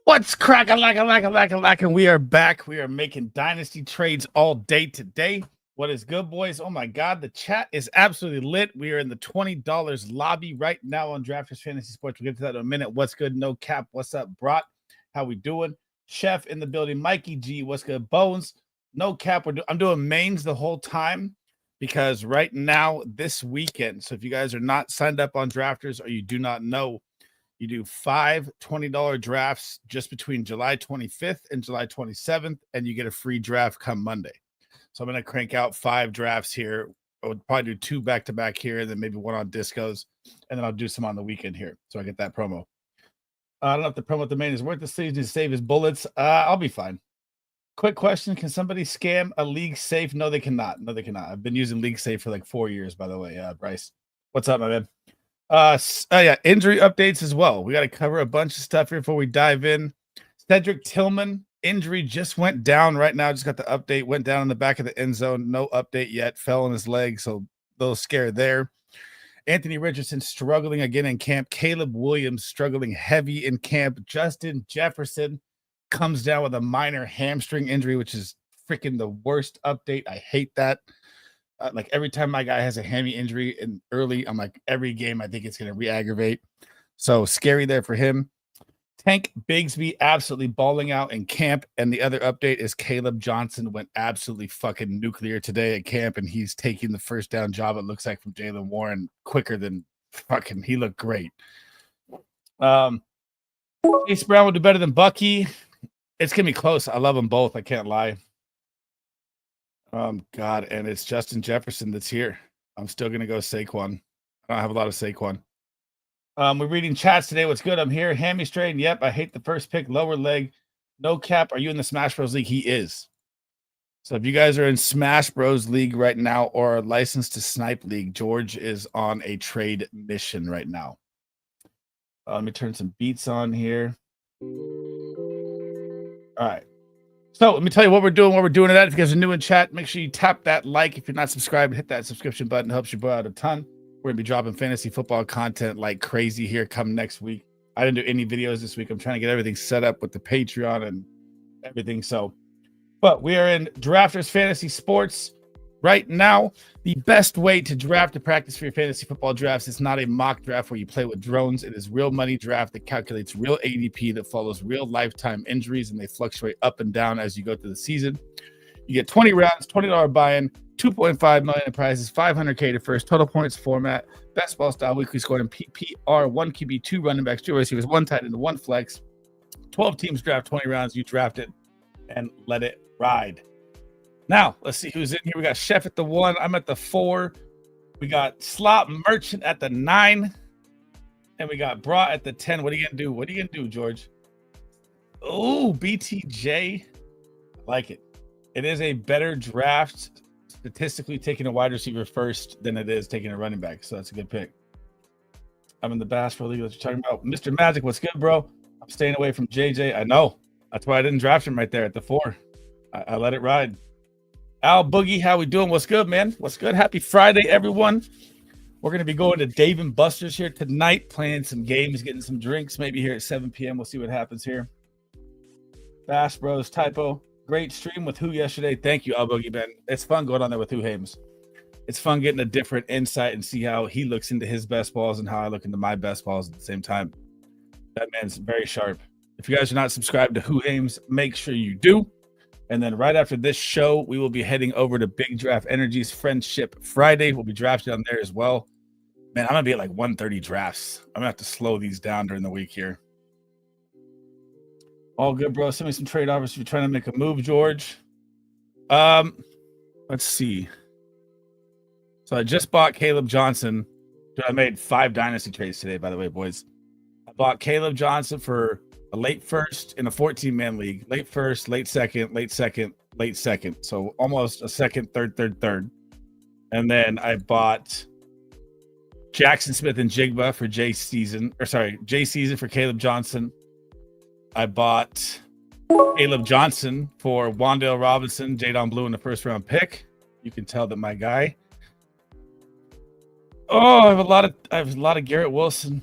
What's cracking? We are back. We are making dynasty trades all day today. What is good, boys? Oh my God, the chat is absolutely lit. We are in the $20 lobby right now on DraftKings Fantasy Sports. We'll get to that in a minute. What's good? No cap. What's up, Brat? How we doing? Chef in the building. Mikey G. What's good? Bones. No cap. I'm doing mains the whole time because right now this weekend. So if you guys are not signed up on Drafters or you do not know, you do 5 $20 drafts just between July 25th and July 27th, and you get a free draft come Monday. So I'm going to crank out 5 drafts here. I would probably do 2 back-to-back here, and then maybe 1 on discos, and then I'll do some on the weekend here. So I get that promo. I don't know if the promo at the main is worth the Sleez to save his bullets. I'll be fine. Quick question. Can somebody scam a league safe? No, they cannot. No, they cannot. I've been using league safe for like 4 years, by the way. Bryce, what's up, my man? Yeah, injury updates as well. We got to cover a bunch of stuff here before we dive in. Cedric Tillman injury just went down right now. Just got the update. Went down in the back of the end zone. No update yet. Fell on his leg, so a little scared there. Anthony Richardson struggling again in camp. Caleb Williams struggling heavy in camp. Justin Jefferson comes down with a minor hamstring injury, which is freaking the worst update. I hate that. Like every time my guy has a hammy injury in early, I'm like, every game I think it's going to re-aggravate. So scary there for him. Tank Bigsby absolutely balling out in camp. And the other update is Caleb Johnson went absolutely fucking nuclear today at camp, and he's taking the first down job, it looks like, from Jaylen Warren quicker than fucking, he looked great. Chase Brown will do better than Bucky. It's going to be close. I love them both. I can't lie. God, and it's Justin Jefferson that's here. I'm still gonna go Saquon. I don't have a lot of Saquon. We're reading chats today. What's good? I'm here. Hammy strain. Yep. I hate the first pick. Lower leg. No cap. Are you in the Smash Bros League? He is. So if you guys are in Smash Bros League right now or are licensed to Snipe League, George is on a trade mission right now. Let me turn some beats on here. All right. So let me tell you what we're doing at that. If you guys are new in chat, make sure you tap that like. If you're not subscribed, hit that subscription button. It helps you boy out a ton. We're going to be dropping fantasy football content like crazy here come next week. I didn't do any videos this week. I'm trying to get everything set up with the Patreon and everything. So, but we are in Drafters Fantasy Sports right now. The best way to draft to practice for your fantasy football drafts is not a mock draft where you play with drones. It is real money draft that calculates real ADP that follows real lifetime injuries, and they fluctuate up and down as you go through the season. You get 20 rounds, $20 buy-in, $2.5 million in prizes, $500K to first, total points format, best ball style, weekly scoring, PPR, 1 QB, 2 running backs, 2 receivers, 1 tight end, 1 flex. 12 teams draft 20 rounds. You draft it and let it ride. Now, let's see who's in here. We got Chef at the 1. I'm at the 4. We got Slot Merchant at the 9. And we got Bra at the 10. What are you going to do? What are you going to do, George? Oh, BTJ. I like it. It is a better draft statistically taking a wide receiver first than it is taking a running back. So that's a good pick. I'm in the basketball league. What you're talking about. Mr. Magic, what's good, bro? I'm staying away from JJ. I know. That's why I didn't draft him right there at the 4. I let it ride. Al Boogie, how we doing? What's good, man? What's good? Happy Friday, everyone. We're going to be going to Dave & Buster's here tonight, playing some games, getting some drinks, maybe here at 7 p.m. We'll see what happens here. Bass Bros, typo. Great stream with Who yesterday. Thank you, Al Boogie, Ben. It's fun going on there with Who Hames. It's fun getting a different insight and see how he looks into his best balls and how I look into my best balls at the same time. That man's very sharp. If you guys are not subscribed to Who Hames, make sure you do. And then right after this show, we will be heading over to Big Draft Energy's Friendship Friday. We'll be drafting on there as well. Man, I'm going to be at like 130 drafts. I'm going to have to slow these down during the week here. All good, bro. Send me some trade offers if you're trying to make a move, George. Let's see. So I just bought Caleb Johnson. I made 5 dynasty trades today, by the way, boys. I bought Caleb Johnson for a late first in a 14-man league. Late first, late second, late second, late second. So almost a second, third. And then I bought Jackson Smith and Jigba for J season for Caleb Johnson. I bought Caleb Johnson for Wan'Dale Robinson, Jadon Blue in the first round pick. You can tell that my guy. Oh, I have a lot of Garrett Wilson.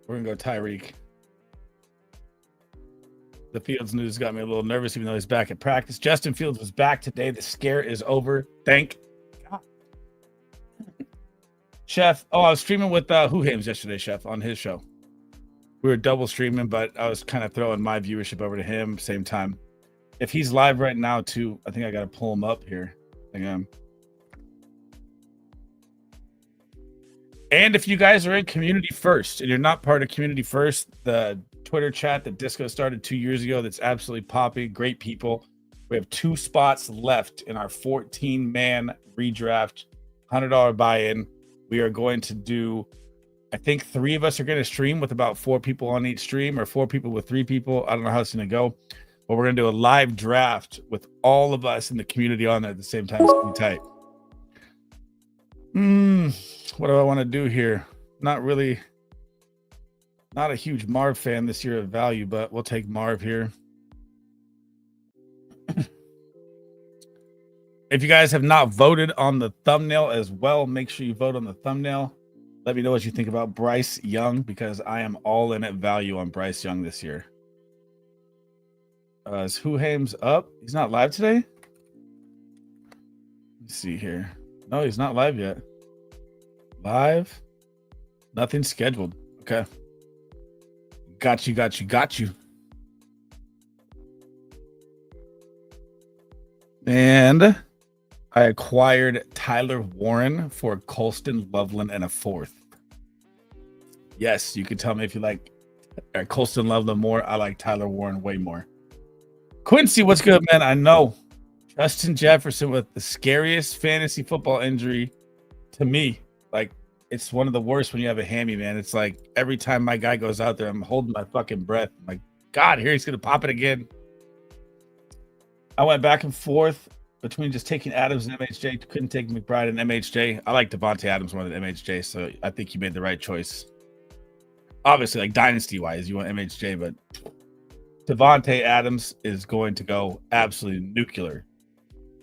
We're gonna go Tyreek. The Fields news got me a little nervous, even though he's back at practice. Justin Fields was back today. The scare is over. Thank God. Chef. Oh, I was streaming with Whohames yesterday, Chef, on his show. We were double streaming, but I was kind of throwing my viewership over to him same time. If he's live right now, too, I think I got to pull him up here. Hang on. And if you guys are in Community First and you're not part of Community First, the Twitter chat that Disco started 2 years ago that's absolutely popping, great people. We have 2 spots left in our 14-man redraft, $100 buy-in. We are going to do, I think 3 of us are going to stream with about 4 people on each stream, or 4 people with 3 people. I don't know how it's going to go, but we're going to do a live draft with all of us in the community on there at the same time. It's going to be tight. What do I want to do here? Not a huge Marv fan this year of value, but we'll take Marv here. If you guys have not voted on the thumbnail as well, make sure you vote on the thumbnail. Let me know what you think about Bryce Young, because I am all in at value on Bryce Young this year. Is Whohames up? He's not live today? Let's see here. No, he's not live yet. Live? Nothing scheduled. Okay. Got you. And I acquired Tyler Warren for Colston, Loveland, and a 4th. Yes, you can tell me if you like Colston, Loveland more. I like Tyler Warren way more. Quincy, what's good, man? I know Justin Jefferson with the scariest fantasy football injury to me. Like, it's one of the worst when you have a hammy, man. It's like every time my guy goes out there, I'm holding my fucking breath. I'm like, God, here he's going to pop it again. I went back and forth between just taking Adams and MHJ. Couldn't take McBride and MHJ. I like Devontae Adams more than MHJ, so I think you made the right choice. Obviously, like dynasty-wise, you want MHJ, but Devontae Adams is going to go absolutely nuclear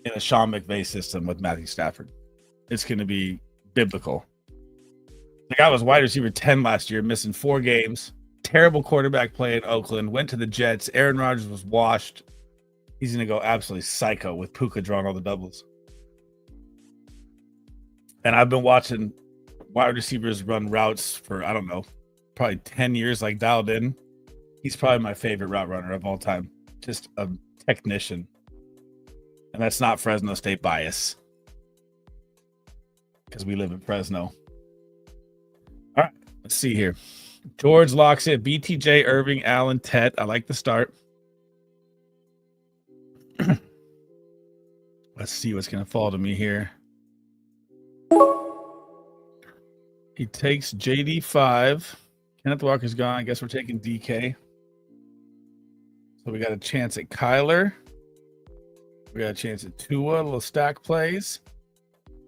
in a Sean McVay system with Matthew Stafford. It's going to be biblical. The guy was wide receiver 10 last year, missing 4 games. Terrible quarterback play in Oakland. Went to the Jets. Aaron Rodgers was washed. He's going to go absolutely psycho with Puka drawing all the doubles. And I've been watching wide receivers run routes for, I don't know, probably 10 years, like dialed in. He's probably my favorite route runner of all time. Just a technician. And that's not Fresno State bias, because we live in Fresno. All right, let's see here. George locks it. BTJ, Irving, Allen, Tet. I like the start. Let's see what's going to fall to me here. He takes JD5. Kenneth Walker's gone. I guess we're taking DK. So we got a chance at Kyler. We got a chance at Tua, a little stack plays.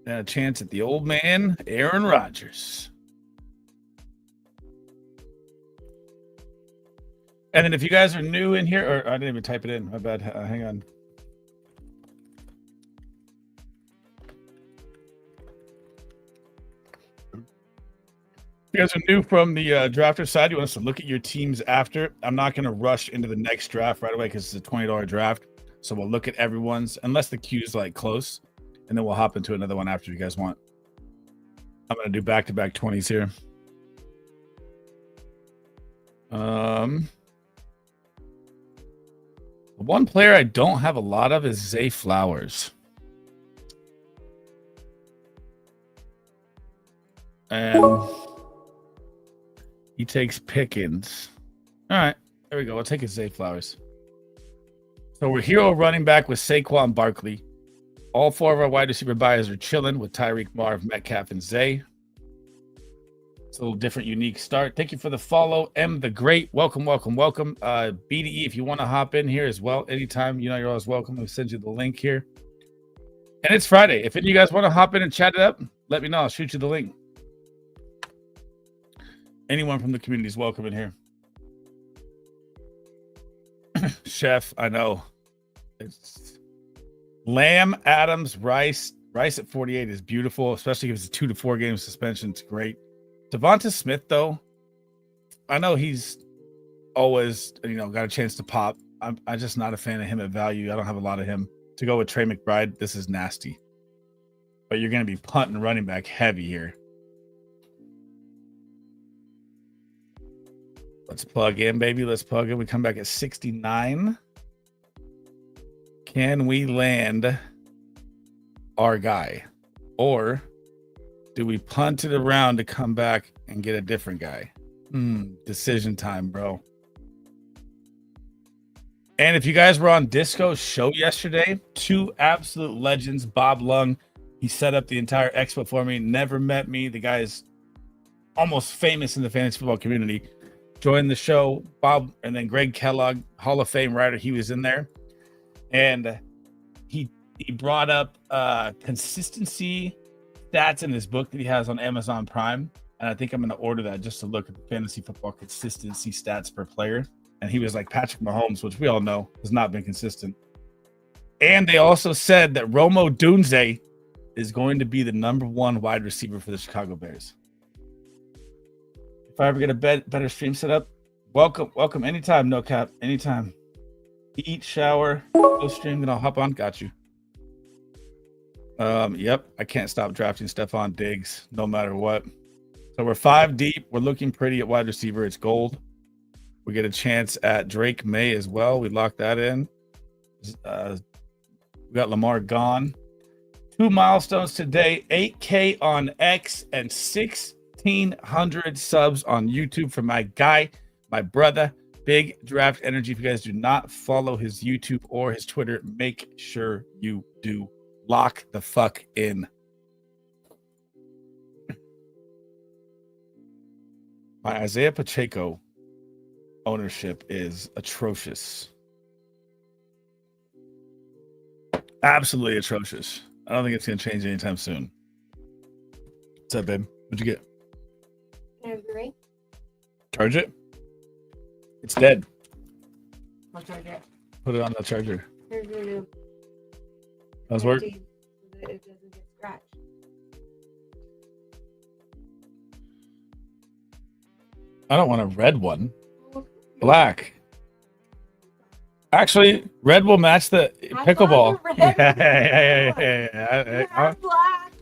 And a chance at the old man, Aaron Rodgers. And then if you guys are new in here, or I didn't even type it in. My bad. Hang on. If you guys are new from the drafter side, you want us to look at your teams after. I'm not going to rush into the next draft right away because it's a $20 draft. So we'll look at everyone's, unless the queue's like close, and then we'll hop into another one after you guys want. I'm going to do back-to-back 20s here. The one player I don't have a lot of is Zay Flowers. And he takes Pickens. All right, there we go. We'll take his Zay Flowers. So we're hero running back with Saquon Barkley. All 4 of our wide receiver buyers are chilling with Tyreek, Marv, Metcalf, and Zay. It's a little different, unique start. Thank you for the follow. M the Great. Welcome, welcome, welcome. BDE, if you want to hop in here as well, anytime, you know you're always welcome. We'll send you the link here. And it's Friday. If any of you guys want to hop in and chat it up, let me know. I'll shoot you the link. Anyone from the community is welcome in here. Chef, I know. It's Lamb, Adams, Rice. Rice at 48 is beautiful, especially if it's a 2 to 4 game suspension. It's great. Devonta Smith, though, I know he's always, got a chance to pop. I'm just not a fan of him at value. I don't have a lot of him. To go with Trey McBride, this is nasty. But you're going to be punting running back heavy here. Let's plug in, baby. Let's plug in. We come back at 69. Can we land our guy? Or do we punt it around to come back and get a different guy? Decision time, bro. And if you guys were on Disco's show yesterday, 2 absolute legends, Bob Lung. He set up the entire expo for me. Never met me. The guy is almost famous in the fantasy football community. Joined the show, Bob, and then Greg Kellogg, Hall of Fame writer. He was in there. And he brought up consistency stats in his book that he has on Amazon Prime. And I think I'm going to order that just to look at the fantasy football consistency stats per player. And he was like Patrick Mahomes, which we all know has not been consistent. And they also said that Rome Odunze is going to be the #1 wide receiver for the Chicago Bears. If I ever get a better stream set up, welcome anytime, no cap, anytime. Eat, shower, go stream, then I'll hop on. Got you. Yep, I can't stop drafting Stephon Diggs no matter what. So we're 5 deep. We're looking pretty at wide receiver. It's gold. We get a chance at Drake May as well. We locked that in. We got Lamar gone. 2 milestones today, 8K on X and 1,600 subs on YouTube for my guy, my brother, Big Draft Energy. If you guys do not follow his YouTube or his Twitter, make sure you do. Lock the fuck in. My Isaiah Pacheco ownership is atrocious. Absolutely atrocious. I don't think it's going to change anytime soon. What's up, babe? What'd you get? I agree. Charge it? It's dead. I'll charge it. Put it on the charger. Here's your new. How's work? So that it doesn't get scratched. I don't want a red one. Black. Actually, red will match the pickleball. Yeah.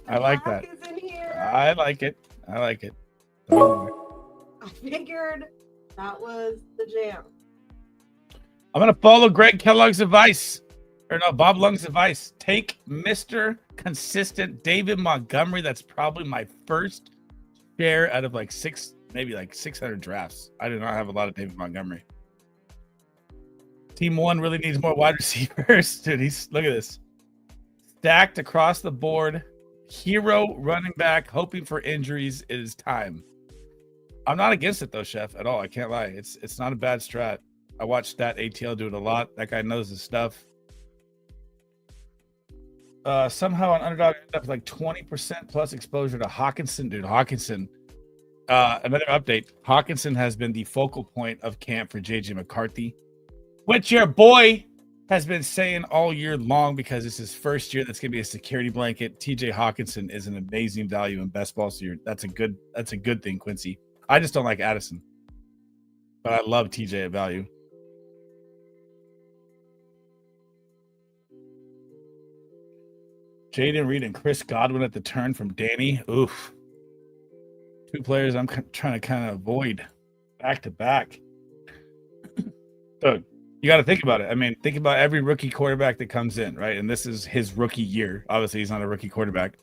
I like that. Is in here. I like it. I like it. I figured that was the jam. I'm going to follow Greg Kellogg's advice. Or no, Bob Lung's advice. Take Mr. Consistent David Montgomery. That's probably my first share out of like 600 drafts. I do not have a lot of David Montgomery. Team 1 really needs more wide receivers. Dude, look at this. Stacked across the board. Hero running back, hoping for injuries. It is time. I'm not against it though, Chef, at all. I can't lie. It's not a bad strat. I watched that ATL do it a lot. That guy knows his stuff. Somehow an underdog ended up with like 20% plus exposure to Hawkinson. Dude, Hawkinson. Another update. Hawkinson has been the focal point of camp for JJ McCarthy, which your boy has been saying all year long because it's his first year. That's going to be a security blanket. TJ Hawkinson is an amazing value in best ball. So that's a good thing, Quincy. I just don't like Addison, but I love TJ at value. Jaden Reed and Chris Godwin at the turn from Danny. Oof. 2 players I'm trying to kind of avoid back to back. So you got to think about it. I mean, think about every rookie quarterback that comes in, right? And this is his rookie year. Obviously, he's not a rookie quarterback.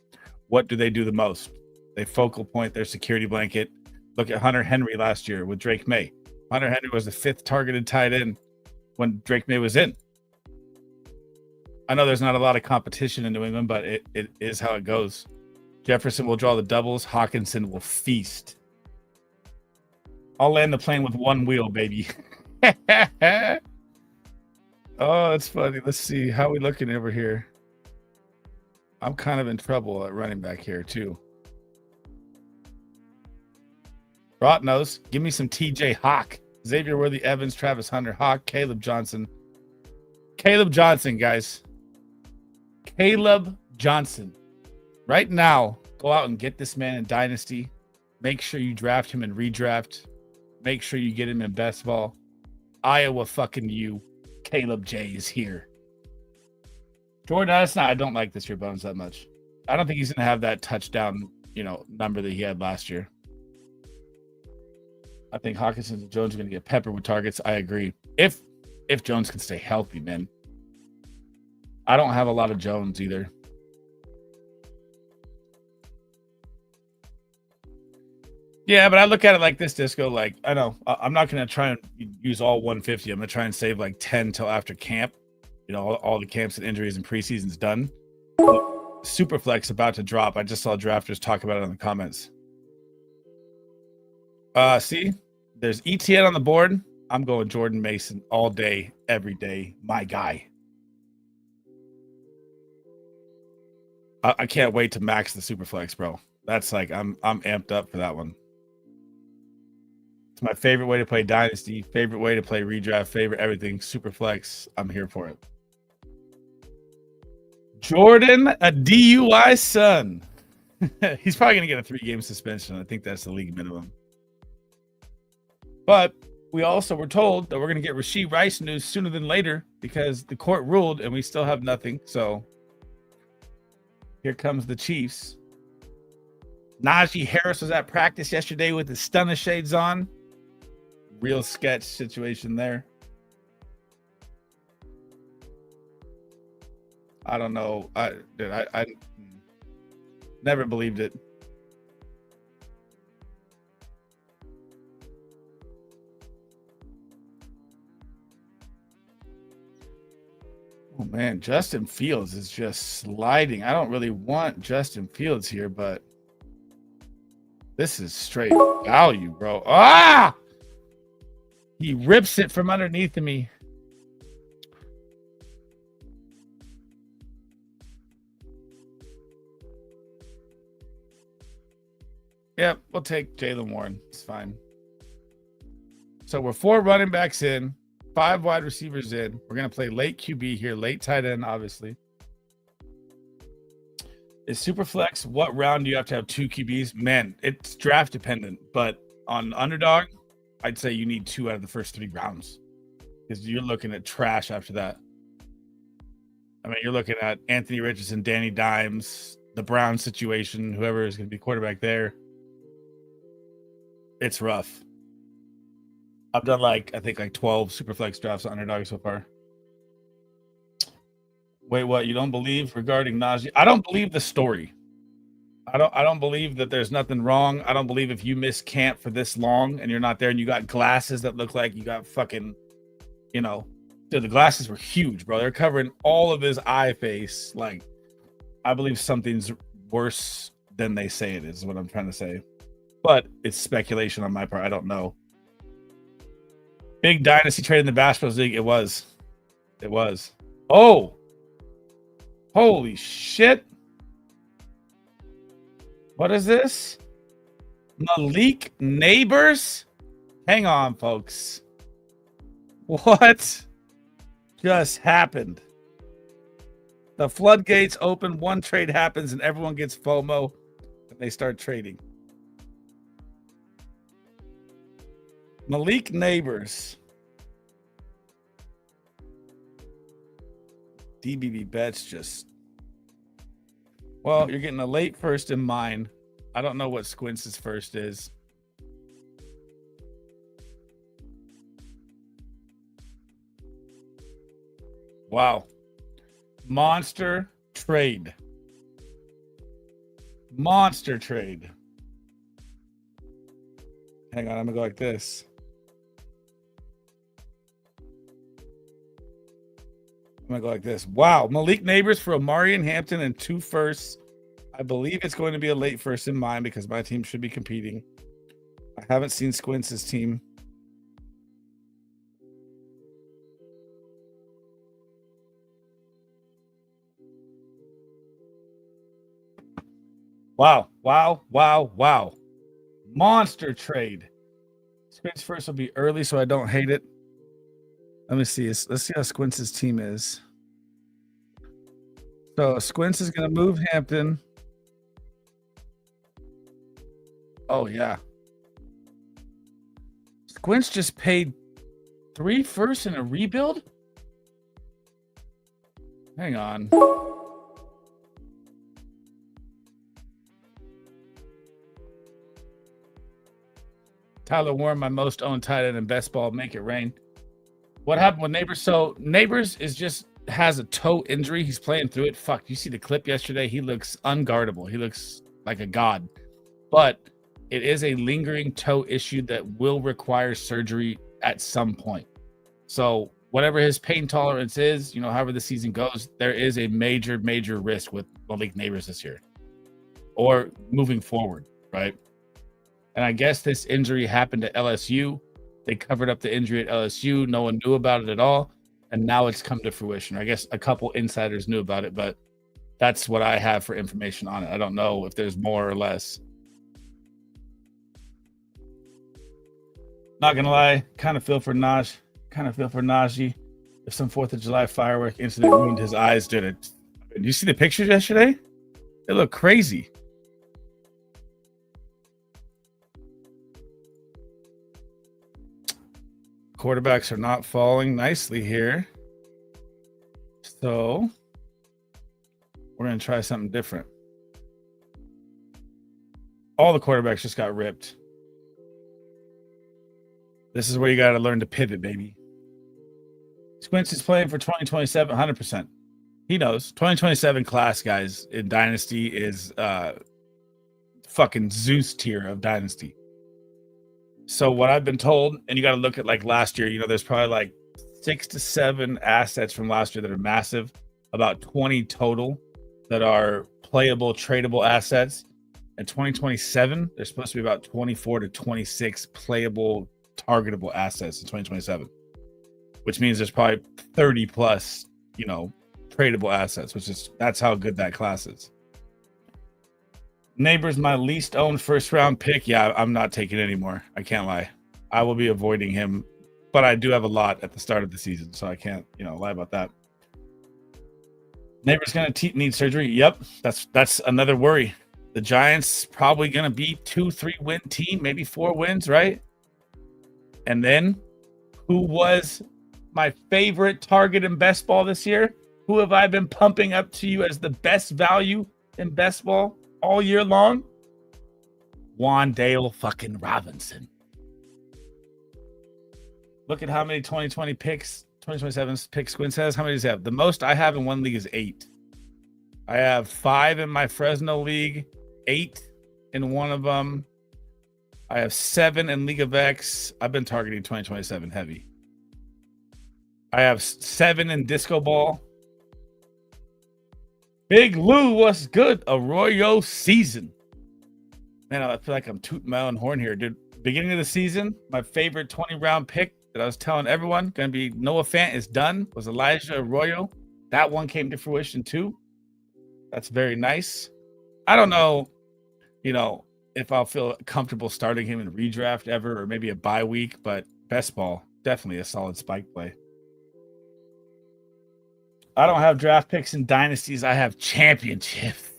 What do they do the most? They focal point their security blanket. Look at Hunter Henry last year with Drake May. Hunter Henry was the 5th targeted tight end when Drake May was in. I know there's not a lot of competition in New England, but it is how it goes. Jefferson will draw the doubles. Hawkinson will feast. I'll land the plane with one wheel, baby. Oh, that's funny. Let's see. How are we looking over here? I'm kind of in trouble at running back here, too. Rot knows. Give me some TJ Hawk. Xavier Worthy, Evans, Travis Hunter, Hawk, Caleb Johnson. Caleb Johnson, guys. Caleb Johnson. Right now, go out and get this man in Dynasty. Make sure you draft him in redraft. Make sure you get him in best ball. Iowa fucking you. Caleb J is here. Jordan Addison, I don't like this year Bones that much. I don't think he's going to have that touchdown, number that he had last year. I think Hawkinson and Jones are going to get peppered with targets. I agree. If Jones can stay healthy, man. I don't have a lot of Jones either. Yeah, but I look at it like this, Disco. Like, I know I'm not going to try and use all 150. I'm going to try and save like 10 till after camp. All the camps and injuries and preseason's done. Superflex about to drop. I just saw drafters talk about it in the comments. See, there's ETN on the board. I'm going Jordan Mason all day, every day. My guy. I can't wait to max the Superflex, bro. That's like I'm amped up for that one. It's my favorite way to play Dynasty, favorite way to play redraft, favorite everything. Superflex. I'm here for it. Jordan, a DUI son. He's probably going to get a 3-game suspension. I think that's the league minimum. But we also were told that we're going to get Rashee Rice news sooner than later because the court ruled and we still have nothing. So here comes the Chiefs. Najee Harris was at practice yesterday with his stunner shades on. Real sketch situation there. I don't know. I never believed it. Oh man, Justin Fields is just sliding. I don't really want Justin Fields here, but this is straight value, bro. Ah! He rips it from underneath of me. Yep, we'll take Jaylen Warren. It's fine. So we're 4 running backs in, 5 wide receivers in. We're going to play late QB here, late tight end, obviously. Is Superflex, what round do you have to have 2 QBs? Man, it's draft dependent, but on Underdog, I'd say you need 2 out of the first 3 rounds because you're looking at trash after that. I mean, you're looking at Anthony Richardson, Danny Dimes, the Brown situation, whoever is going to be quarterback there. It's rough. I've done I think 12 Superflex drafts on Underdog so far. Wait, what? You don't believe regarding Najee? I don't believe the story. I don't believe that there's nothing wrong. I don't believe if you miss camp for this long and you're not there and you got glasses that look like you got fucking, dude, the glasses were huge, bro. They're covering all of his eye face. Like, I believe something's worse than they say it is what I'm trying to say. But it's speculation on my part. I don't know. Big dynasty trade in the Basketball League. It was. Oh. Holy shit. What is this? Malik Neighbors? Hang on, folks. What just happened? The floodgates open, one trade happens, and everyone gets FOMO, and they start trading. Malik Neighbors. DBB bets just... Well, you're getting a late first in mine. I don't know what Squints' first is. Wow. Monster trade. Monster trade. Hang on, I'm going to go like this. I'm gonna go like this. Wow, Malik Neighbors for Amari and Hampton and 2 firsts. I believe it's going to be a late first in mine because my team should be competing. I haven't seen Squints' team. Wow, wow, wow, wow. Monster trade. Squints first will be early, so I don't hate it. Let me see. Let's see how Squints' team is. So Squints is going to move Hampton. Oh, yeah. Squints just paid 3 firsts in a rebuild? Hang on. Tyler Warren, my most owned tight end in best ball, make it rain. What happened with Neighbors? So Neighbors is just has a toe injury. He's playing through it. Fuck, you see the clip yesterday? He looks unguardable. He looks like a god. But it is a lingering toe issue that will require surgery at some point. So whatever his pain tolerance is, you know, however the season goes, there is a major, major risk with Malik Neighbors this year or moving forward, right? And I guess this injury happened at LSU. They covered up the injury at LSU. No one knew about it at all. And now it's come to fruition. I guess a couple insiders knew about it, but that's what I have for information on it. I don't know if there's more or less. Not gonna lie, kind of feel for Najee. If some 4th of July firework incident ruined his eyes, did it? Did you see the pictures yesterday? They look crazy. Quarterbacks are not falling nicely here. So we're going to try something different. All the quarterbacks just got ripped. This is where you got to learn to pivot, baby. Squints is playing for 2027, 100%. He knows. 2027 class, guys, in Dynasty is fucking Zeus tier of Dynasty. So what I've been told, and you got to look at like last year, you know, there's probably like 6 to 7 assets from last year that are massive, about 20 total that are playable, tradable assets. In 2027, there's supposed to be about 24 to 26 playable, targetable assets in 2027, which means there's probably 30 plus, you know, tradable assets, that's how good that class is. Neighbors, my least owned first round pick. Yeah, I'm not taking it anymore. I can't lie. I will be avoiding him, but I do have a lot at the start of the season, so I can't, you know, lie about that. Neighbors gonna need surgery. Yep, that's another worry. The Giants probably gonna be 2-3 win team, maybe 4 wins, right? And then, who was my favorite target in best ball this year? Who have I been pumping up to you as the best value in best ball all year long? Wan'Dale fucking Robinson. Look at how many 2020 picks, 2027 picks Squints has. How many does he have? The most I have in one league is 8. I have 5 in my Fresno league, 8 in one of them. I have 7 in League of X. I've been targeting 2027 heavy. I have 7 in Disco Ball. Big Lou, what's good? Arroyo season. Man, I feel like I'm tooting my own horn here, dude. Beginning of the season, my favorite 20-round pick that I was telling everyone going to be Noah Fant is done was Elijah Arroyo. That one came to fruition too. That's very nice. I don't know, you know, if I'll feel comfortable starting him in redraft ever or maybe a bye week, but best ball, definitely a solid spike play. I don't have draft picks in dynasties. I have championships.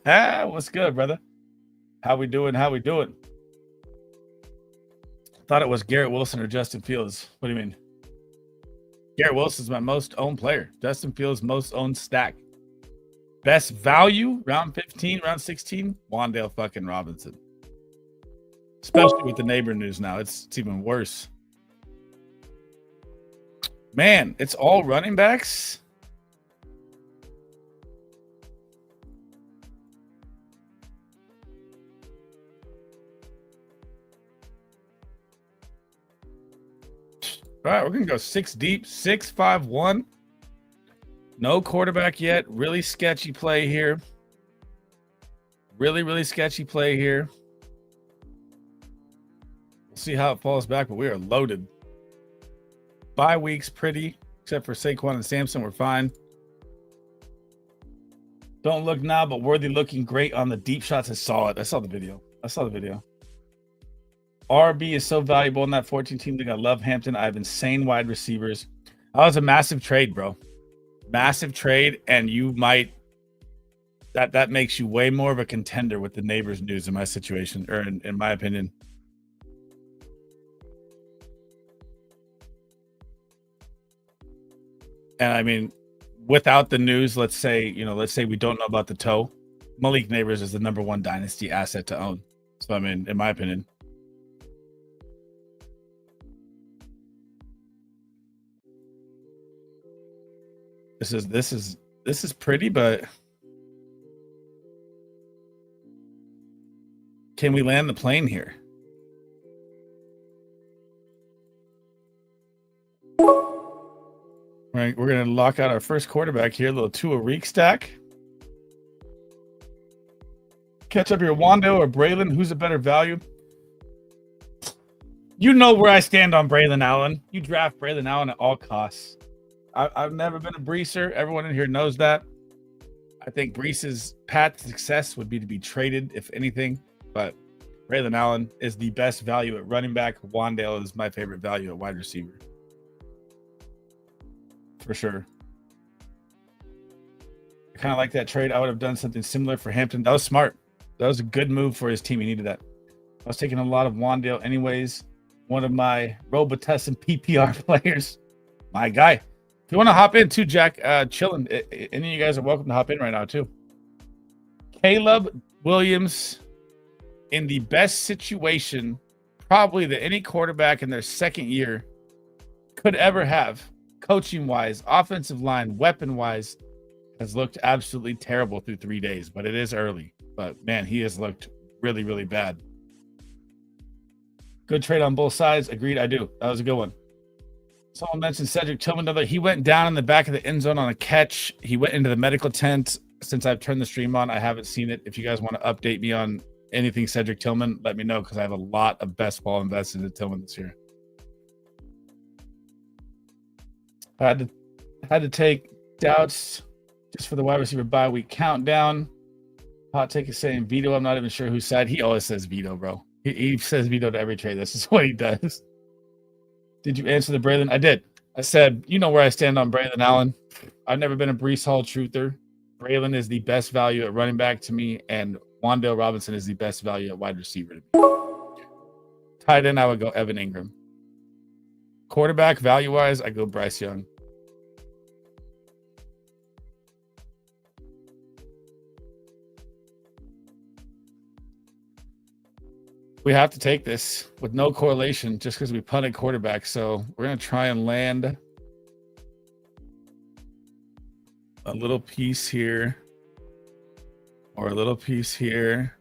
What's good, brother? How we doing? Thought it was Garrett Wilson or Justin Fields. What do you mean? Garrett Wilson's my most owned player. Justin Fields' most owned stack. Best value, round 15, round 16, Wan'Dale fucking Robinson. Especially with the neighbor news now. It's even worse. Man, it's all running backs. All right, we're going to go 6 deep, 6-5-1. No quarterback yet. Really sketchy play here. Really sketchy play here. We'll see how it falls back, but we are loaded. Bye weeks pretty, except for Saquon and Samson. We're fine. Don't look now, but Worthy looking great on the deep shots. I saw it. I saw the video. RB is so valuable in that 14-team league. I love Hampton. I have insane wide receivers. That was a massive trade, bro. Massive trade, and you might that makes you way more of a contender with the neighbors news in my situation, or in my opinion. And I mean, without the news, let's say we don't know about the toe, Malik Neighbors is the #1 dynasty asset to own. So I mean, in my opinion. This is pretty, but can we land the plane here? Right, we're gonna lock out our first quarterback here. A little Tua Reek stack. Catch up here, Wando or Braylon. Who's a better value? You know where I stand on Braylon Allen. You draft Braylon Allen at all costs. I've never been a Breeser. Everyone in here knows that. I think Breese's path to success would be to be traded, if anything. But Braylon Allen is the best value at running back. Wandale is my favorite value at wide receiver. For sure. I kind of like that trade. I would have done something similar for Hampton. That was smart. That was a good move for his team. He needed that. I was taking a lot of Wandale anyways. One of my Robitussin PPR players. My guy. If you want to hop in too, Jack, chilling. Any of you guys are welcome to hop in right now too. Caleb Williams in the best situation probably that any quarterback in their second year could ever have. Coaching wise, offensive line, weapon wise, has looked absolutely terrible through 3 days, but it is early. But man, he has looked really bad. Good trade on both sides. Agreed. I do. That was a good one. Someone mentioned Cedric Tillman. He went down in the back of the end zone on a catch. He went into the medical tent. Since I've turned the stream on, I haven't seen it. If you guys want to update me on anything Cedric Tillman, let me know, because I have a lot of best ball invested in Tillman this year. I had to take doubts just for the wide receiver bye week countdown. Hot take is saying Vito. I'm not even sure whose side. He always says Vito, bro. He says Vito to every trade. This is what he does. Did you answer the Braylon? I did. I said, you know where I stand on Braylon Allen. I've never been a Breece Hall truther. Braylon is the best value at running back to me, and Wandale Robinson is the best value at wide receiver to me. Tight end, I would go Evan Ingram. Quarterback, value-wise, I go Bryce Young. We have to take this with no correlation just because we punted quarterback. So we're going to try and land a little piece here or a little piece here.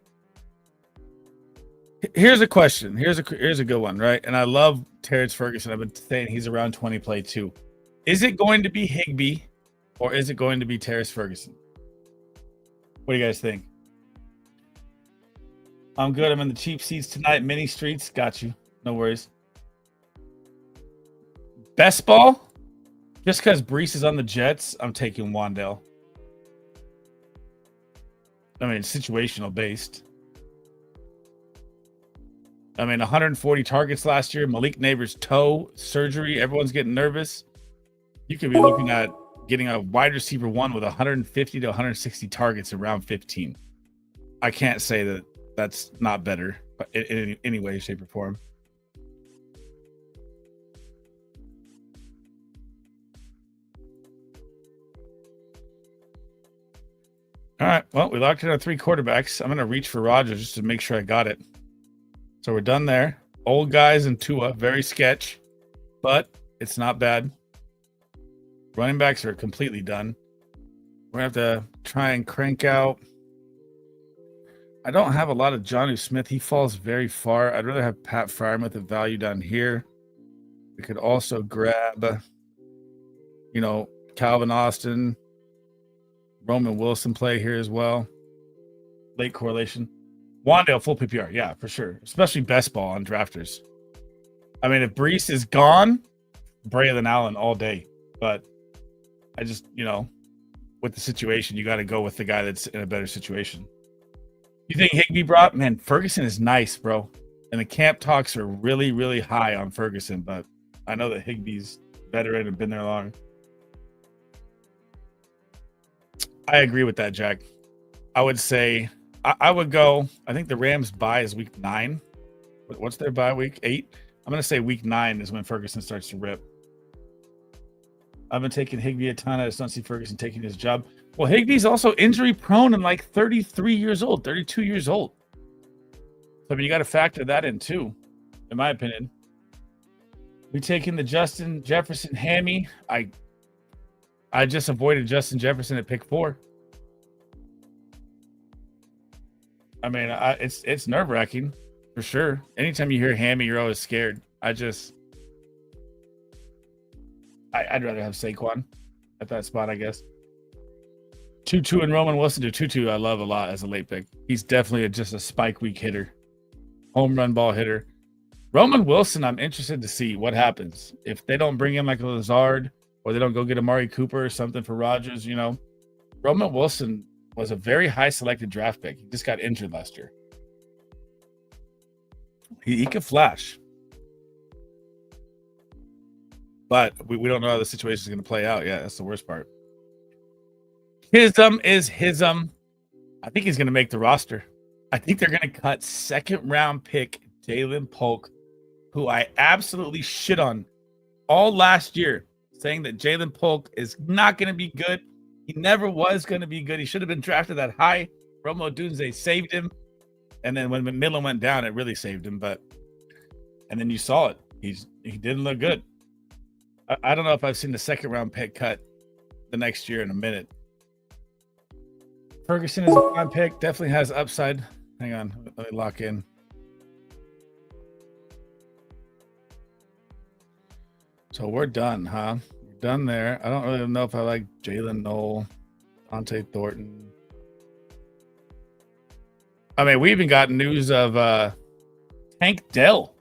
Here's a question. Here's a good one, right? And I love Terrence Ferguson. I've been saying he's around 20 play too. Is it going to be Higbee or is it going to be Terrence Ferguson? What do you guys think? I'm good. I'm in the cheap seats tonight. Mini streets. Got you. No worries. Best ball? Just because Breece is on the Jets, I'm taking Wandale. I mean, situational based. I mean, 140 targets last year. Malik Neighbors' toe surgery. Everyone's getting nervous. You could be looking at getting a wide receiver one with 150 to 160 targets in round 15. I can't say that that's not better in any way, shape, or form. All right. Well, we locked in our 3 quarterbacks. I'm going to reach for Rodgers just to make sure I got it. So we're done there. Old guys and Tua, very sketch, but it's not bad. Running backs are completely done. We're going to have to try and crank out. I don't have a lot of Jonnu Smith. He falls very far. I'd rather have Pat Freiermuth at value down here. We could also grab, Calvin Austin. Roman Wilson play here as well. Late correlation. Wandale full PPR, yeah, for sure. Especially best ball on drafters. I mean, if Brees is gone, Braylon Allen all day. But I just, with the situation, you got to go with the guy that's in a better situation. You think Higbee brought? Man, Ferguson is nice, bro. And the camp talks are really, really high on Ferguson, but I know that Higbee's veteran and been there long. I agree with that, Jack. I would say I would go. I think the Rams bye is week 9. What's their bye week? 8. I'm gonna say week 9 is when Ferguson starts to rip. I've been taking Higbee a ton. I just don't see Ferguson taking his job. Well, Higbee's also injury prone and like 33 years old, 32 years old. So I mean, you got to factor that in too, in my opinion. We taking the Justin Jefferson hammy. I just avoided Justin Jefferson at pick 4. I mean, it's nerve-wracking for sure. Anytime you hear hammy, you're always scared. I'd rather have Saquon at that spot, I guess. Tutu and Roman Wilson. Do Tutu I love a lot as a late pick. He's definitely just a spike week hitter, home run ball hitter. Roman Wilson, I'm interested to see what happens if they don't bring in like a Lazard or they don't go get Amari Cooper or something for Rodgers. Roman Wilson was a very high selected draft pick. He just got injured last year. He could flash. But we don't know how the situation is going to play out. Yeah, that's the worst part. Hism is Hism. I think he's going to make the roster. I think they're going to cut second-round pick Jalen Polk, who I absolutely shit on all last year, saying that Jalen Polk is not going to be good. He never was going to be good. He should have been drafted that high. Romo Dunze saved him. And then when McMillan went down, it really saved him. And then you saw it. He didn't look good. I don't know if I've seen the second round pick cut the next year in a minute. Ferguson is a fine pick. Definitely has upside. Hang on. Let me lock in. So we're done, huh? We're done there. I don't really know if I like Jalen Noel, Dante Thornton. I mean, we even got news of Tank Dell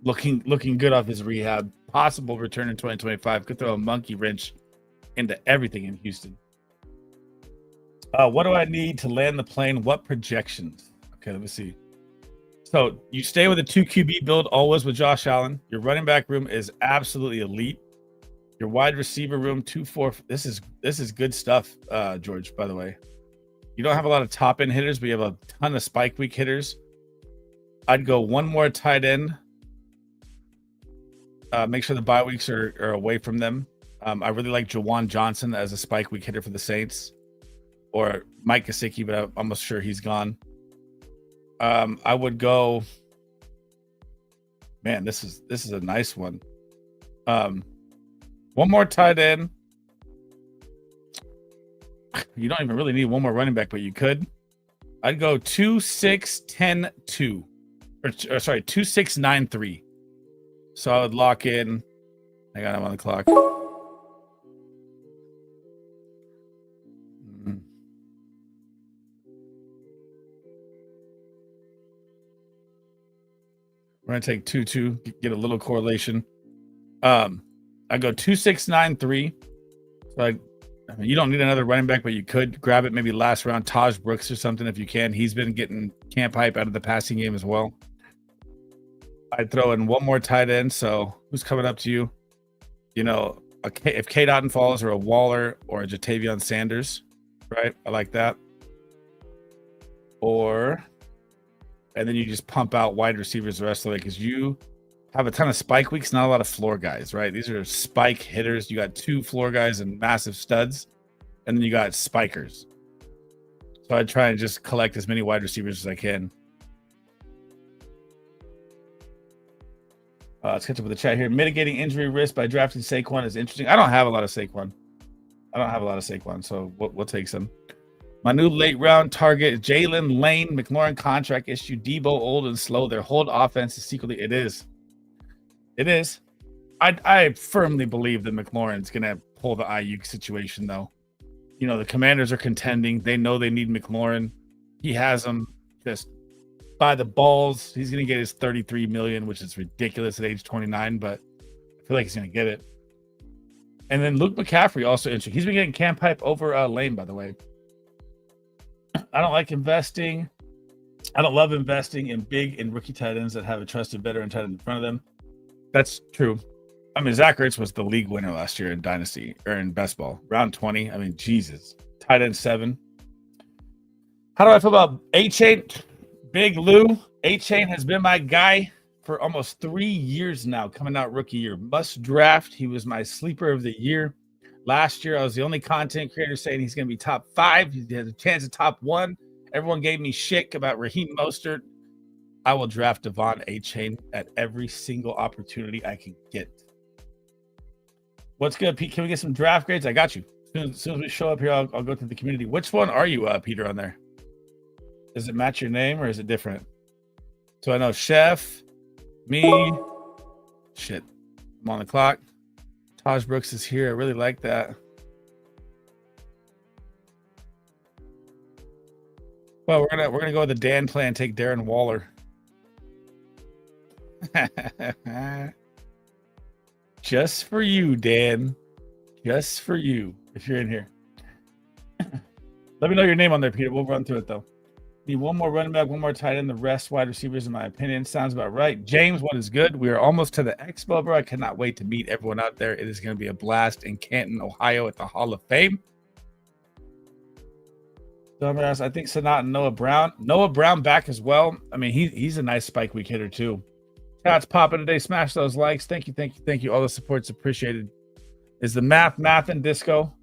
looking good off his rehab. Possible return in 2025. Could throw a monkey wrench into everything in Houston. What do I need to land the plane? What projections? Okay, let me see. So you stay with a 2 QB build always with Josh Allen. Your running back room is absolutely elite. Your wide receiver room 2-4. This is good stuff, George. By the way, you don't have a lot of top end hitters, but you have a ton of spike week hitters. I'd go one more tight end. Make sure the bye weeks are away from them. I really like Jawan Johnson as a spike week hitter for the Saints, or Mike Gesicki, but I'm almost sure he's gone. I would go. Man, this is a nice one. One more tight end. You don't even really need one more running back, but you could. I'd go 2-6-10-2, or sorry, 2-6-9-3. So I would lock in. Hang on, I'm on the clock. We're gonna take 2-2, get a little correlation. I go 2-6-9-3. So I mean, you don't need another running back, but you could grab it maybe last round, Taj Brooks or something if you can. He's been getting camp hype out of the passing game as well. I'd throw in one more tight end. So who's coming up to you? If K. Dotton falls, or a Waller, or a Jatavion Sanders, right? I like that. And then you just pump out wide receivers the rest of the way, because you have a ton of spike weeks, not a lot of floor guys, right? These are spike hitters. You got 2 floor guys and massive studs, and then you got spikers. So I try and just collect as many wide receivers as I can. Let's catch up with the chat here. Mitigating injury risk by drafting Saquon is interesting. I don't have a lot of Saquon. So we'll take some. My new late round target is Jalen Lane. McLaurin contract issue. Debo old and slow. Their whole offense is secretly. It is. I firmly believe that McLaurin's gonna pull the Ayuk situation though. You know, the Commanders are contending. They know they need McLaurin. He has them just by the balls. He's going to get his $33 million, which is ridiculous at age 29, but I feel like he's going to get it. And then Luke McCaffrey also interesting. He's been getting camp hype over Lane, by the way. I don't like investing. I don't love investing in big and rookie tight ends that have a trusted veteran tight end in front of them. That's true. I mean, Zach Ertz was the league winner last year in Dynasty or in best ball, round 20. I mean, Jesus. Tight end 7. How do I feel about A-Chain? Big Lou. A-Chain has been my guy for almost 3 years now, coming out rookie year. Must draft. He was my sleeper of the year. Last year, I was the only content creator saying he's going to be top 5. He has a chance of top 1. Everyone gave me shit about Raheem Mostert. I will draft Devon A-Chain at every single opportunity I can get. What's good, Pete? Can we get some draft grades? I got you. As soon as we show up here, I'll go to the community. Which one are you, Peter, on there? Does it match your name or is it different? So I know Chef, me, shit. I'm on the clock. Taj Brooks is here. I really like that. Well, we're gonna go with the Dan plan. Take Darren Waller. Just for you, Dan. Just for you. If you're in here, let me know your name on there, Peter. We'll run through it though. Need one more running back, one more tight end. The rest wide receivers, in my opinion, sounds about right. James, what is good? We are almost to the expo, bro. I cannot wait to meet everyone out there. It is going to be a blast in Canton, Ohio, at the Hall of Fame. Dumbass, I think Sanat and Noah Brown. Noah Brown back as well. I mean, he's a nice spike week hitter too. Chats popping today. Smash those likes. Thank you, thank you, thank you. All the support's appreciated. Is the math and disco?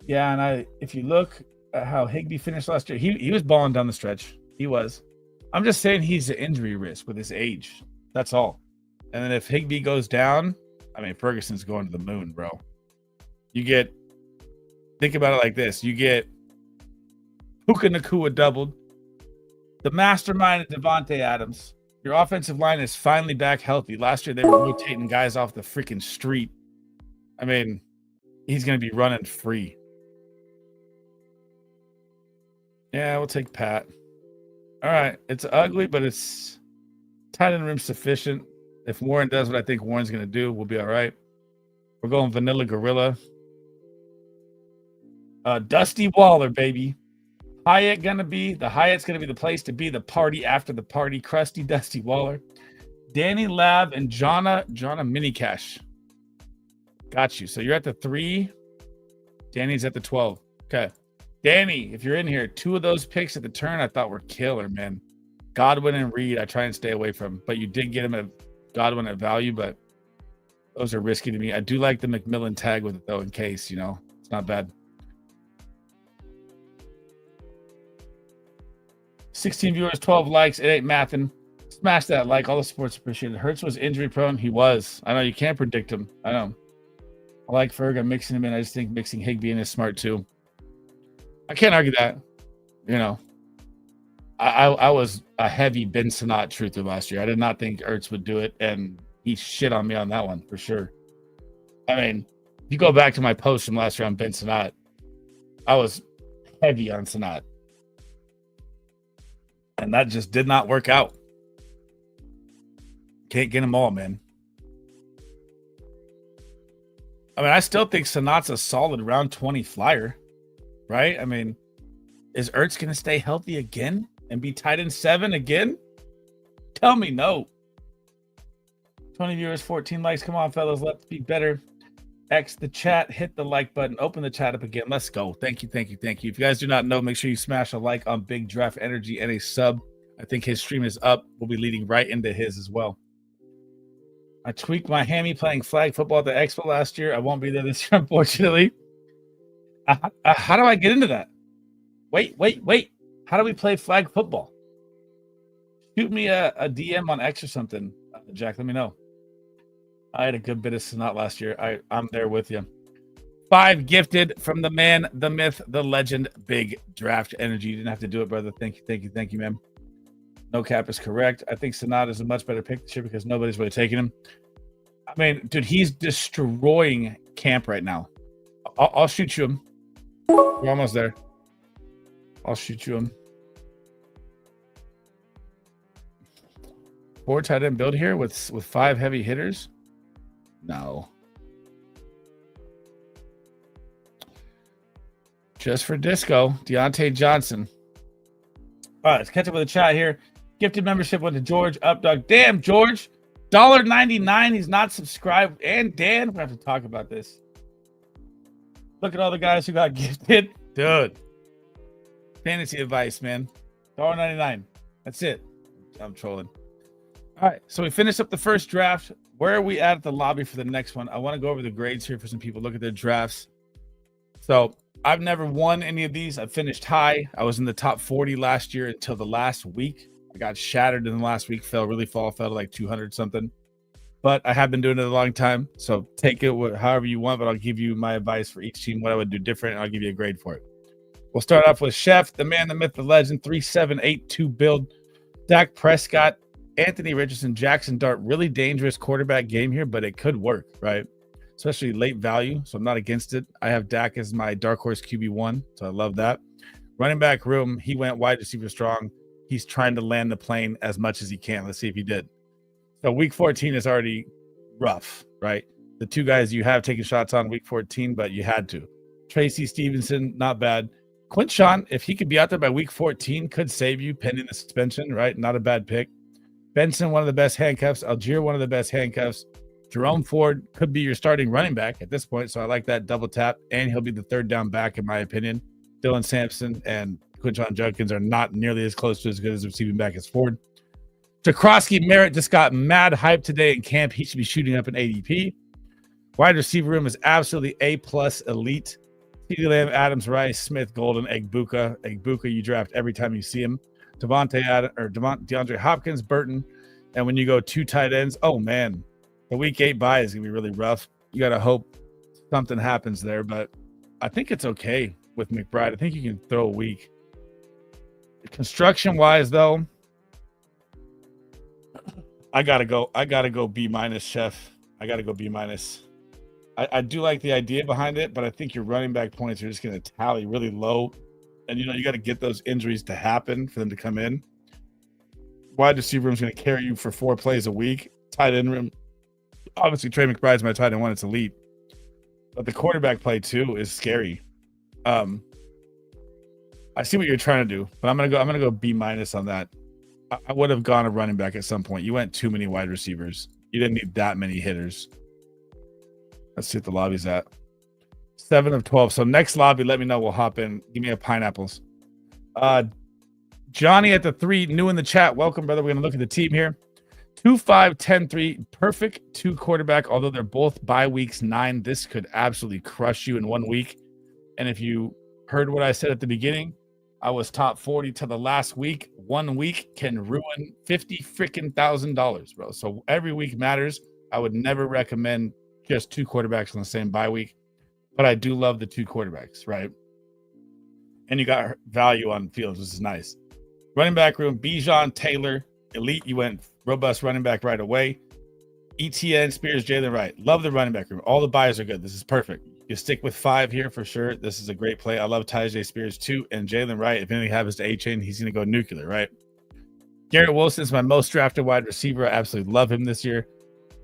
Yeah, and if you look at how Higbee finished last year, he was balling down the stretch. He was. I'm just saying he's an injury risk with his age. That's all. And then if Higbee goes down, I mean, Ferguson's going to the moon, bro. Think about it like this. You get Puka Nacua doubled. The mastermind is Devontae Adams. Your offensive line is finally back healthy. Last year, they were rotating guys off the freaking street. I mean, he's going to be running free. Yeah, we'll take Pat. All right. It's ugly, but it's tight end room sufficient. If Warren does what I think Warren's going to do, we'll be all right. We're going Vanilla Gorilla. Dusty Waller, baby. Hyatt's going to be the place to be, the party after the party. Crusty Dusty Waller. Danny Lab and Jonna Mini Cash. Got you. So you're at the 3. Danny's at the 12. Okay. Danny, if you're in here, 2 of those picks at the turn I thought were killer, man. Godwin and Reed, I try and stay away from. But you did get him at Godwin at value, but those are risky to me. I do like the McMillan tag with it, though, in case, it's not bad. 16 viewers, 12 likes. It ain't mathin'. Smash that like. All the support's appreciated. Hurts was injury prone. He was. I know you can't predict him. I know. I like Ferg. I'm mixing him in. I just think mixing Higbee in is smart too. I can't argue that. I was a heavy Ben Sinnott truther last year. I did not think Ertz would do it, and he shit on me on that one for sure. I mean, if you go back to my post from last year on Ben Sinnott, I was heavy on Sinnott. And that just did not work out. Can't get them all, man. I mean, I still think Sanatt's a solid round 20 flyer, right? I mean, is Ertz going to stay healthy again and be tight end 7 again? Tell me no. 20 viewers, 14 likes. Come on, fellas. Let's be better. X the chat. Hit the like button. Open the chat up again. Let's go. Thank you, thank you, thank you. If you guys do not know, make sure you smash a like on Big Draft Energy and a sub. I think his stream is up. We'll be leading right into his as well. I tweaked my hammy playing flag football at the Expo last year. I won't be there this year, unfortunately. How do I get into that? Wait. How do we play flag football? Shoot me a DM on X or something, Jack. Let me know. I had a good bit of Sinnott last year. I'm there with you. 5 gifted from the man, the myth, the legend, Big Draft Energy. You didn't have to do it, brother. Thank you, man. No cap is correct. I think Sinnott is a much better pick this year because nobody's really taking him. I mean, dude, he's destroying camp right now. I'll shoot you him. We're almost there. I'll shoot you him. 4 tight end build here with 5 heavy hitters. No. Just for disco, Deontay Johnson. All right, let's catch up with the chat here. Gifted membership went to George Updog. Damn, George. $1.99. He's not subscribed. And Dan, we have to talk about this. Look at all the guys who got gifted. Dude. Fantasy advice, man. $1.99. That's it. I'm trolling. All right, so we finished up the first draft. Where are we at the lobby for the next one? I want to go over the grades here for some people. Look at their drafts. So I've never won any of these. I finished high. I was in the top 40 last year until the last week. I got shattered in the last week. Fell to like 200 something. But I have been doing it a long time. So take it however you want, but I'll give you my advice for each team, what I would do different, and I'll give you a grade for it. We'll start off with Chef, the man, the myth, the legend, 3782 build. Dak Prescott, Anthony Richardson, Jackson Dart, really dangerous quarterback game here, but it could work, right? Especially late value, so I'm not against it. I have Dak as my dark horse QB1, so I love that. Running back room, he went wide receiver strong. He's trying to land the plane as much as he can. Let's see if he did. So week 14 is already rough, right? The 2 guys you have taken shots on week 14, but you had to. Tracy Stevenson, not bad. Quinshon, if he could be out there by week 14, could save you pending the suspension, right? Not a bad pick. Benson, one of the best handcuffs. Algier, one of the best handcuffs. Jerome Ford could be your starting running back at this point, so I like that double tap, and he'll be the 3rd down back, in my opinion. Dylan Sampson and Quinshon Judkins are not nearly as close to as good as receiving back as Ford. Jakrowski Merritt just got mad hype today in camp. He should be shooting up an ADP. Wide receiver room is absolutely A+ elite. CeeDee Lamb, Adams, Rice, Smith, Golden, Egbuka. Egbuka, you draft every time you see him. DeAndre Hopkins, Burton. And when you go 2 tight ends, oh man, the week 8 bye is going to be really rough. You got to hope something happens there, but I think it's okay with McBride. I think you can throw a week. Construction wise, though, I gotta go B-, Chef. I gotta go B-. I do like the idea behind it, but I think your running back points are just going to tally really low. And, you got to get those injuries to happen for them to come in. Wide receiver room is going to carry you for 4 plays a week. Tight end room, obviously, Trey McBride's my tight end 1. It's elite. But the quarterback play, too, is scary. I see what you're trying to do, but I'm gonna go B- on that. I would have gone a running back at some point. You went too many wide receivers. You didn't need that many hitters. Let's see what the lobby's at. 7 of 12. So next lobby, let me know. We'll hop in. Give me a pineapples. Johnny at the 3, new in the chat. Welcome, brother. We're going to look at the team here. 2-5-10-3. Perfect 2 quarterback, although they're both bye weeks 9. This could absolutely crush you in 1 week. And if you heard what I said at the beginning, I was top 40 to the last week. 1 week can ruin $50,000, bro. So every week matters. I would never recommend just 2 quarterbacks on the same bye week. But I do love the 2 quarterbacks, right? And you got value on Fields, which is nice. Running back room, Bijan, Taylor, elite. You went robust running back right away. ETN, Spears, Jalen Wright. Love the running back room. All the buys are good. This is perfect. You stick with 5 here for sure. This is a great play. I love Tyjae Spears too. And Jalen Wright, if anything happens to A-Chain, he's going to go nuclear, right? Garrett Wilson is my most drafted wide receiver. I absolutely love him this year.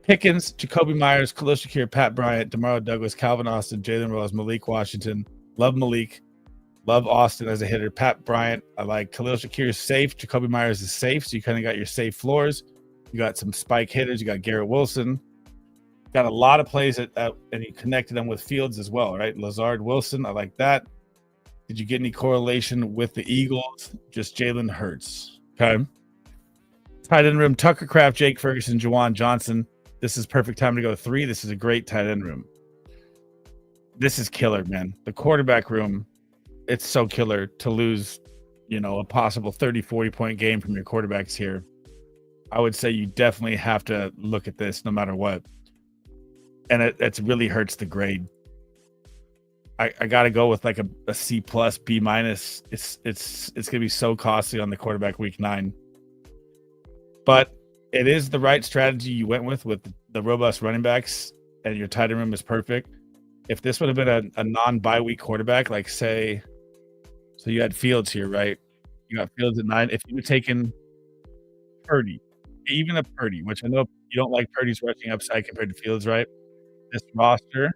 Pickens, Jacoby Myers, Khalil Shakir, Pat Bryant, DeMario Douglas, Calvin Austin, Jalen Rose, Malik Washington. Love Malik. Love Austin as a hitter. Pat Bryant, I like. Khalil Shakir is safe. Jacoby Myers is safe. So you kind of got your safe floors. You got some spike hitters. You got Garrett Wilson. Got a lot of plays and you connected them with Fields as well, right? Lazard Wilson, I like that. Did you get any correlation with the Eagles? Just Jalen Hurts. Okay. Tight end room, Tucker Kraft, Jake Ferguson, Juwan Johnson. This is perfect time to go 3. This is a great tight end room. This is killer, man. The quarterback room, it's so killer to lose, a possible 30, 40-point game from your quarterbacks here. I would say you definitely have to look at this no matter what. And it really hurts the grade. I got to go with like a C+, B-. It's going to be so costly on the quarterback week 9. But it is the right strategy you went with the robust running backs, and your tight end room is perfect. If this would have been a non-bye week quarterback, like say, so you had Fields here, right? You got Fields at 9. If you had taken Purdy, even a Purdy, which I know you don't like Purdy's rushing upside compared to Fields, right? This roster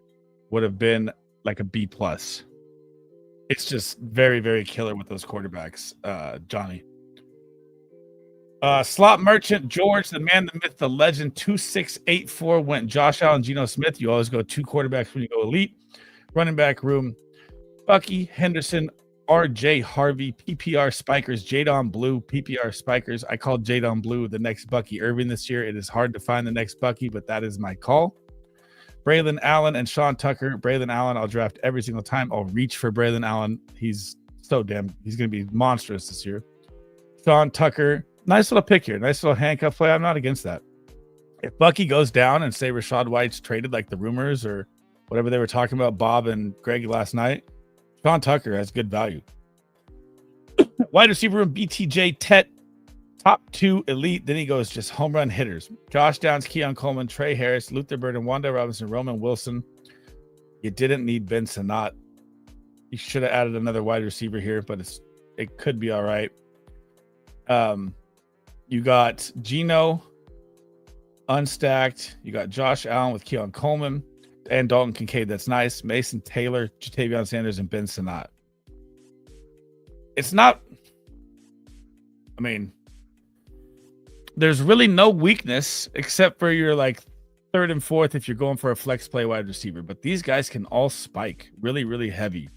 would have been like a B plus. It's just very, very killer with those quarterbacks, Johnny. Slot Merchant George, the man, the myth, the legend, 2684 went Josh Allen, Geno Smith. You always go 2 quarterbacks when you go elite. Running back room, Bucky, Henderson, RJ Harvey, PPR Spikers, Jadon Blue, PPR Spikers. I called Jadon Blue the next Bucky Irving this year. It is hard to find the next Bucky, but that is my call. Braylon Allen and Sean Tucker. Braylon Allen, I'll draft every single time. I'll reach for Braylon Allen. He's going to be monstrous this year. Sean Tucker, nice little pick here. Nice little handcuff play. I'm not against that. If Bucky goes down and say Rachaad White's traded like the rumors or whatever they were talking about, Bob and Greg last night, Sean Tucker has good value. Wide receiver room, BTJ, Tet, top 2 elite. Then he goes just home run hitters. Josh Downs, Keon Coleman, Trey Harris, Luther Burden, Wanda Robinson, Roman Wilson. You didn't need Ben Sinnott. You should have added another wide receiver here, but it could be all right. You got Geno unstacked. You got Josh Allen with Keon Coleman and Dalton Kincaid. That's nice. Mason Taylor, Jatavion Sanders, and Ben Sinnott. It's not, I mean, there's really no weakness except for your like 3rd and 4th if you're going for a flex play wide receiver. But these guys can all spike really, really heavy.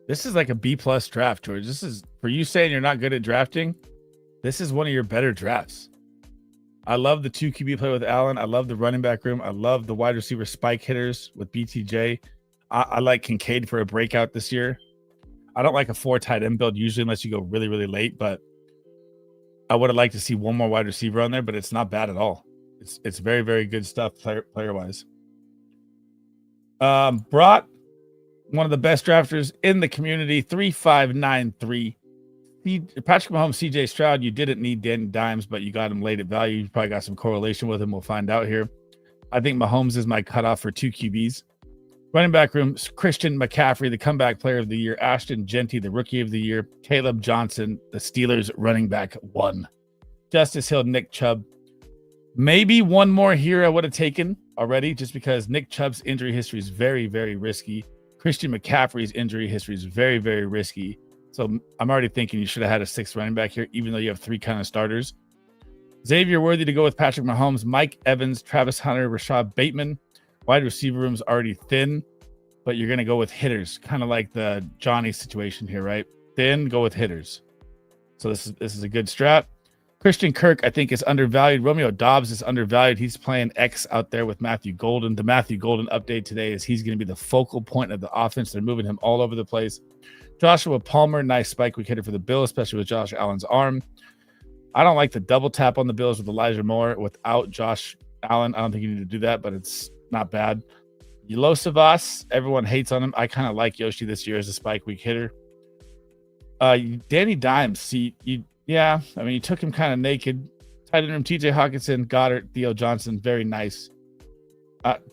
This is like a B plus draft, George. This is for you saying you're not good at drafting. This is one of your better drafts. I love the 2 QB play with Allen. I love the running back room. I love the wide receiver spike hitters with BTJ. I like Kincaid for a breakout this year. I don't like a 4 tight end build usually unless you go really, really late, but I would have liked to see one more wide receiver on there, but it's not bad at all. It's very, very good stuff player wise. Brought one of the best drafters in the community, 3593. Patrick Mahomes, CJ Stroud, you didn't need Danny Dimes, but you got him late at value. You probably got some correlation with him. We'll find out here. I think Mahomes is my cutoff for 2 QBs. Running back room, Christian McCaffrey, the comeback player of the year. Ashton Genty, the rookie of the year. Caleb Johnson, the Steelers running back 1. Justice Hill, Nick Chubb. Maybe one more here I would have taken already just because Nick Chubb's injury history is very, very risky. Christian McCaffrey's injury history is very, very risky. So I'm already thinking you should have had a 6th running back here, even though you have 3 kind of starters. Xavier Worthy to go with Patrick Mahomes, Mike Evans, Travis Hunter, Rashad Bateman. Wide receiver room's already thin, but you're going to go with hitters, kind of like the Johnny situation here, right? Thin, go with hitters. So this is a good strat. Christian Kirk, I think, is undervalued. Romeo Dobbs is undervalued. He's playing X out there with Matthew Golden. The Matthew Golden update today is he's going to be the focal point of the offense. They're moving him all over the place. Joshua Palmer, nice spike week hitter for the Bills, especially with Josh Allen's arm. I don't like the double tap on the Bills with Elijah Moore without Josh Allen. I don't think you need to do that, but it's not bad. Yosivas, everyone hates on him. I kind of like Yoshi this year as a spike week hitter. Danny Dimes, yeah, I mean, you took him kind of naked. Tight end room, TJ Hawkinson, Goddard, Theo Johnson, very nice.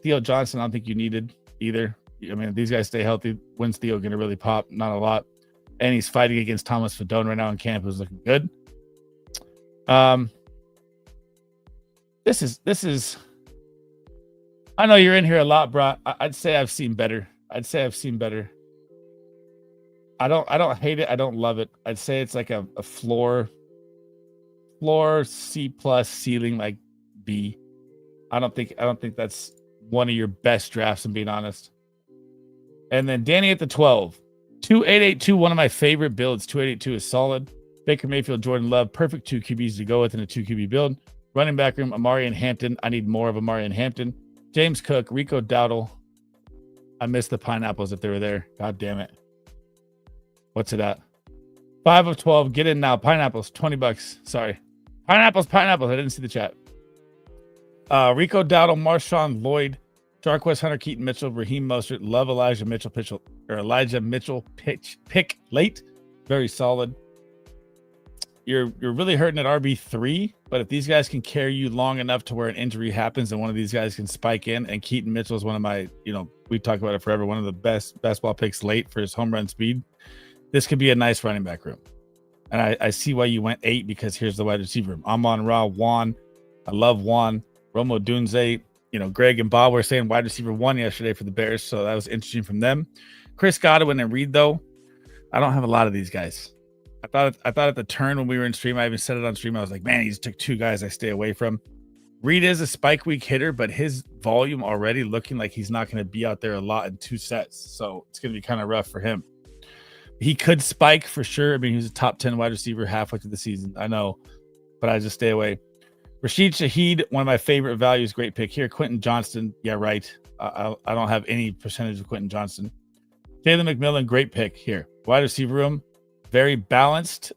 Theo Johnson, I don't think you needed either. I mean, if these guys stay healthy, when's Theo going to really pop? Not a lot. And he's fighting against Thomas Fadone right now in camp, who's looking good. This is. I know you're in here a lot, bro. I'd say I've seen better. I don't hate it. I don't love it. I'd say it's like a floor C plus, ceiling like B. I don't think that's one of your best drafts, I'm being honest. And then Danny at the 12. 2882, one of my favorite builds. 2882 is solid. Baker Mayfield, Jordan Love, perfect 2 QBs to go with in a 2 QB build. Running back room, Amari and Hampton. I need more of Amari and Hampton. James Cook, Rico Dowdle. I missed the pineapples if they were there. God damn it. What's it at? 5 of 12. Get in now. Pineapples, $20. Sorry. Pineapples. I didn't see the chat. Rico Dowdle, Marshawn Lloyd, Jarquez Hunter, Keaton Mitchell, Raheem Mostert. Love Elijah Mitchell pick late. Very solid. you're really hurting at RB3, but if these guys can carry you long enough to where an injury happens and one of these guys can spike in, and Keaton Mitchell is one of my, we've talked about it forever, one of the best ball picks late for his home run speed. This could be a nice running back room. And I see why you went 8, because here's the wide receiver room. Amon-Ra, Juan. I love Juan. Romo Dunze. Greg and Bob were saying wide receiver 1 yesterday for the Bears, so that was interesting from them. Chris Godwin and Reed, though, I don't have a lot of these guys. I thought at the turn when we were in stream, I even said it on stream, I was like, man, he just took 2 guys I stay away from. Reed is a spike week hitter, but his volume already looking like he's not going to be out there a lot in 2 sets, so it's going to be kind of rough for him. He could spike for sure. I mean, he's a top 10 wide receiver halfway through the season. I know, but I just stay away. Rashid Shaheed, one of my favorite values. Great pick here. Quentin Johnston. Yeah, right. I don't have any percentage of Quentin Johnston. Jalen McMillan, great pick here. Wide receiver room, very balanced.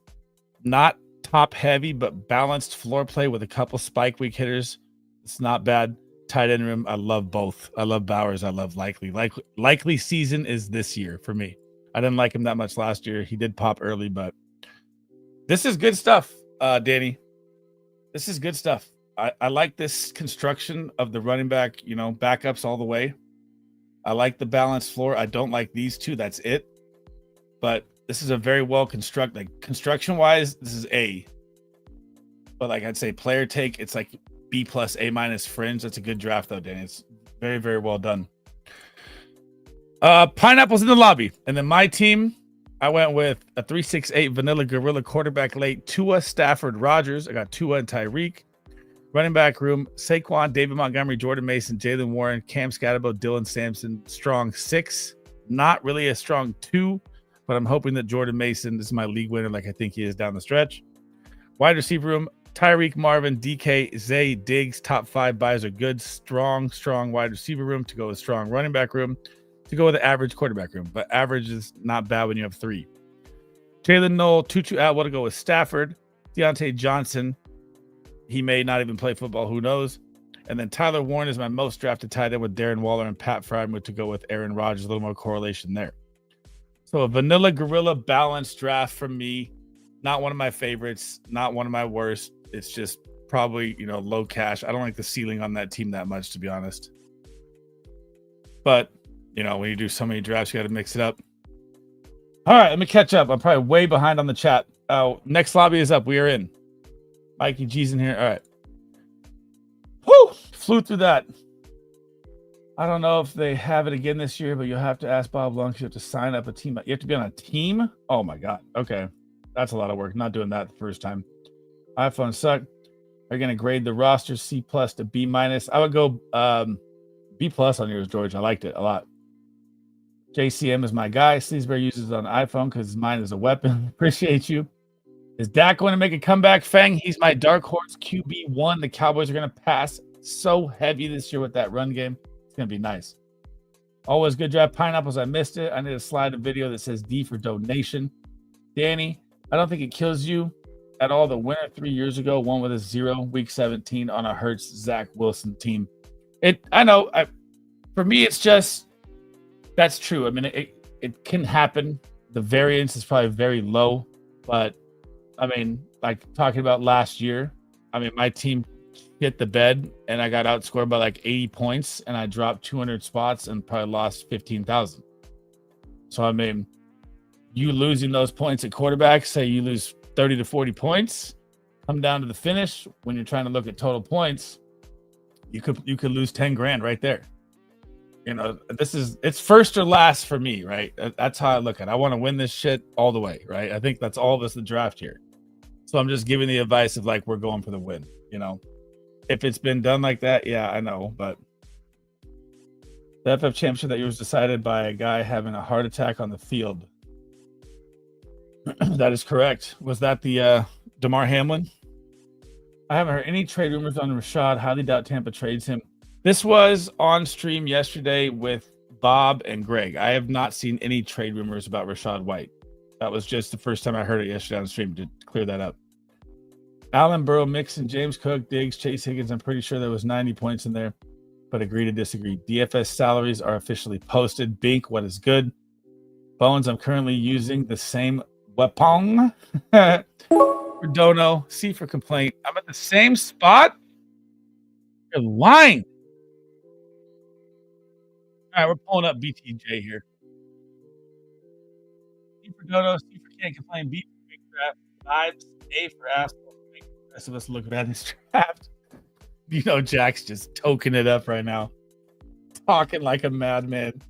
Not top heavy, but balanced floor play with a couple spike week hitters. It's not bad. Tight end room, I love both. I love Bowers. I love Likely. Likely season is this year for me. I didn't like him that much last year. He did pop early, but this is good stuff, Danny. This is good stuff. I like this construction of the running back, backups all the way. I like the balanced floor. I don't like these 2. That's it. But this is a very well constructed, like construction-wise, this is A. But like I'd say player take, it's like B+, A- fringe. That's a good draft, though, Danny. It's very, very well done. Pineapples in the lobby. And then my team, I went with a 3-6-8 vanilla gorilla quarterback late. Tua, Stafford, Rodgers. I got Tua and Tyreek. Running back room, Saquon, David Montgomery, Jordan Mason, Jalen Warren, Cam Scatterbo, Dylan Sampson. Strong 6. Not really a strong 2, but I'm hoping that Jordan Mason is my league winner like I think he is down the stretch. Wide receiver room, Tyreek, Marvin, DK, Zay, Diggs. Top 5 buys are good. Strong wide receiver room to go with strong running back room. To go with the average quarterback room, but average is not bad when you have 3. Jalen Noel, Tutu Atwell to go with Stafford. Deontay Johnson, he may not even play football, who knows. And then Tyler Warren is my most drafted tight end with Darren Waller and Pat Fryermuth to go with Aaron Rodgers. A little more correlation there. So a vanilla gorilla balanced draft from me. Not one of my favorites, not one of my worst. It's just probably, low cash. I don't like the ceiling on that team that much, to be honest. But when you do so many drafts, you got to mix it up. All right, let me catch up. I'm probably way behind on the chat. Next lobby is up. We are in. Mikey G's in here. All right. Whew! Flew through that. I don't know if they have it again this year, but you'll have to ask Bob Long. You have to sign up a team. You have to be on a team? Oh, my God. Okay. That's a lot of work. Not doing that the first time. iPhone suck. Are you going to grade the roster C+ to B-? I would go B+ on yours, George. I liked it a lot. JCM is my guy. Sleezberg uses it on iPhone because mine is a weapon. Appreciate you. Is Dak going to make a comeback? Fang, he's my dark horse QB1. The Cowboys are going to pass so heavy this year with that run game. It's going to be nice. Always good draft. Pineapples, I missed it. I need to slide a video that says D for donation. Danny, I don't think it kills you at all. The winner 3 years ago won with a 0 week 17 on a Hurts Zach Wilson team. I know. For me, it's just, that's true. I mean, it can happen. The variance is probably very low, but I mean, like talking about last year, I mean, my team hit the bed and I got outscored by like 80 points and I dropped 200 spots and probably lost 15,000. So, I mean, you losing those points at quarterback, say you lose 30 to 40 points, come down to the finish when you're trying to look at total points, you could lose 10 grand right there. It's first or last for me, right? That's how I look at it. I want to win this shit all the way, right? I think that's all of us that draft here. So I'm just giving the advice of like, we're going for the win, If it's been done like that, yeah, I know. But the FF championship that year was decided by a guy having a heart attack on the field. That is correct. Was that the DeMar Hamlin? I haven't heard any trade rumors on Rashad. Highly doubt Tampa trades him. This was on stream yesterday with Bob and Greg. I have not seen any trade rumors about Rashad White. That was just the first time I heard it yesterday on stream, to clear that up. Allen, Burrow, Mixon, James Cook, Diggs, Chase Higgins. I'm pretty sure there was 90 points in there, but agree to disagree. DFS salaries are officially posted. Bink, what is good? Bones, I'm currently using the same weapon. for dono, C for complaint. I'm at the same spot. You're lying. All right, we're pulling up BTJ here. C for dono, C for can't complain, B for big draft, vibes, A for asshole. Make the rest of us look bad in this draft. You know, Jack's just toking it up right now, talking like a madman.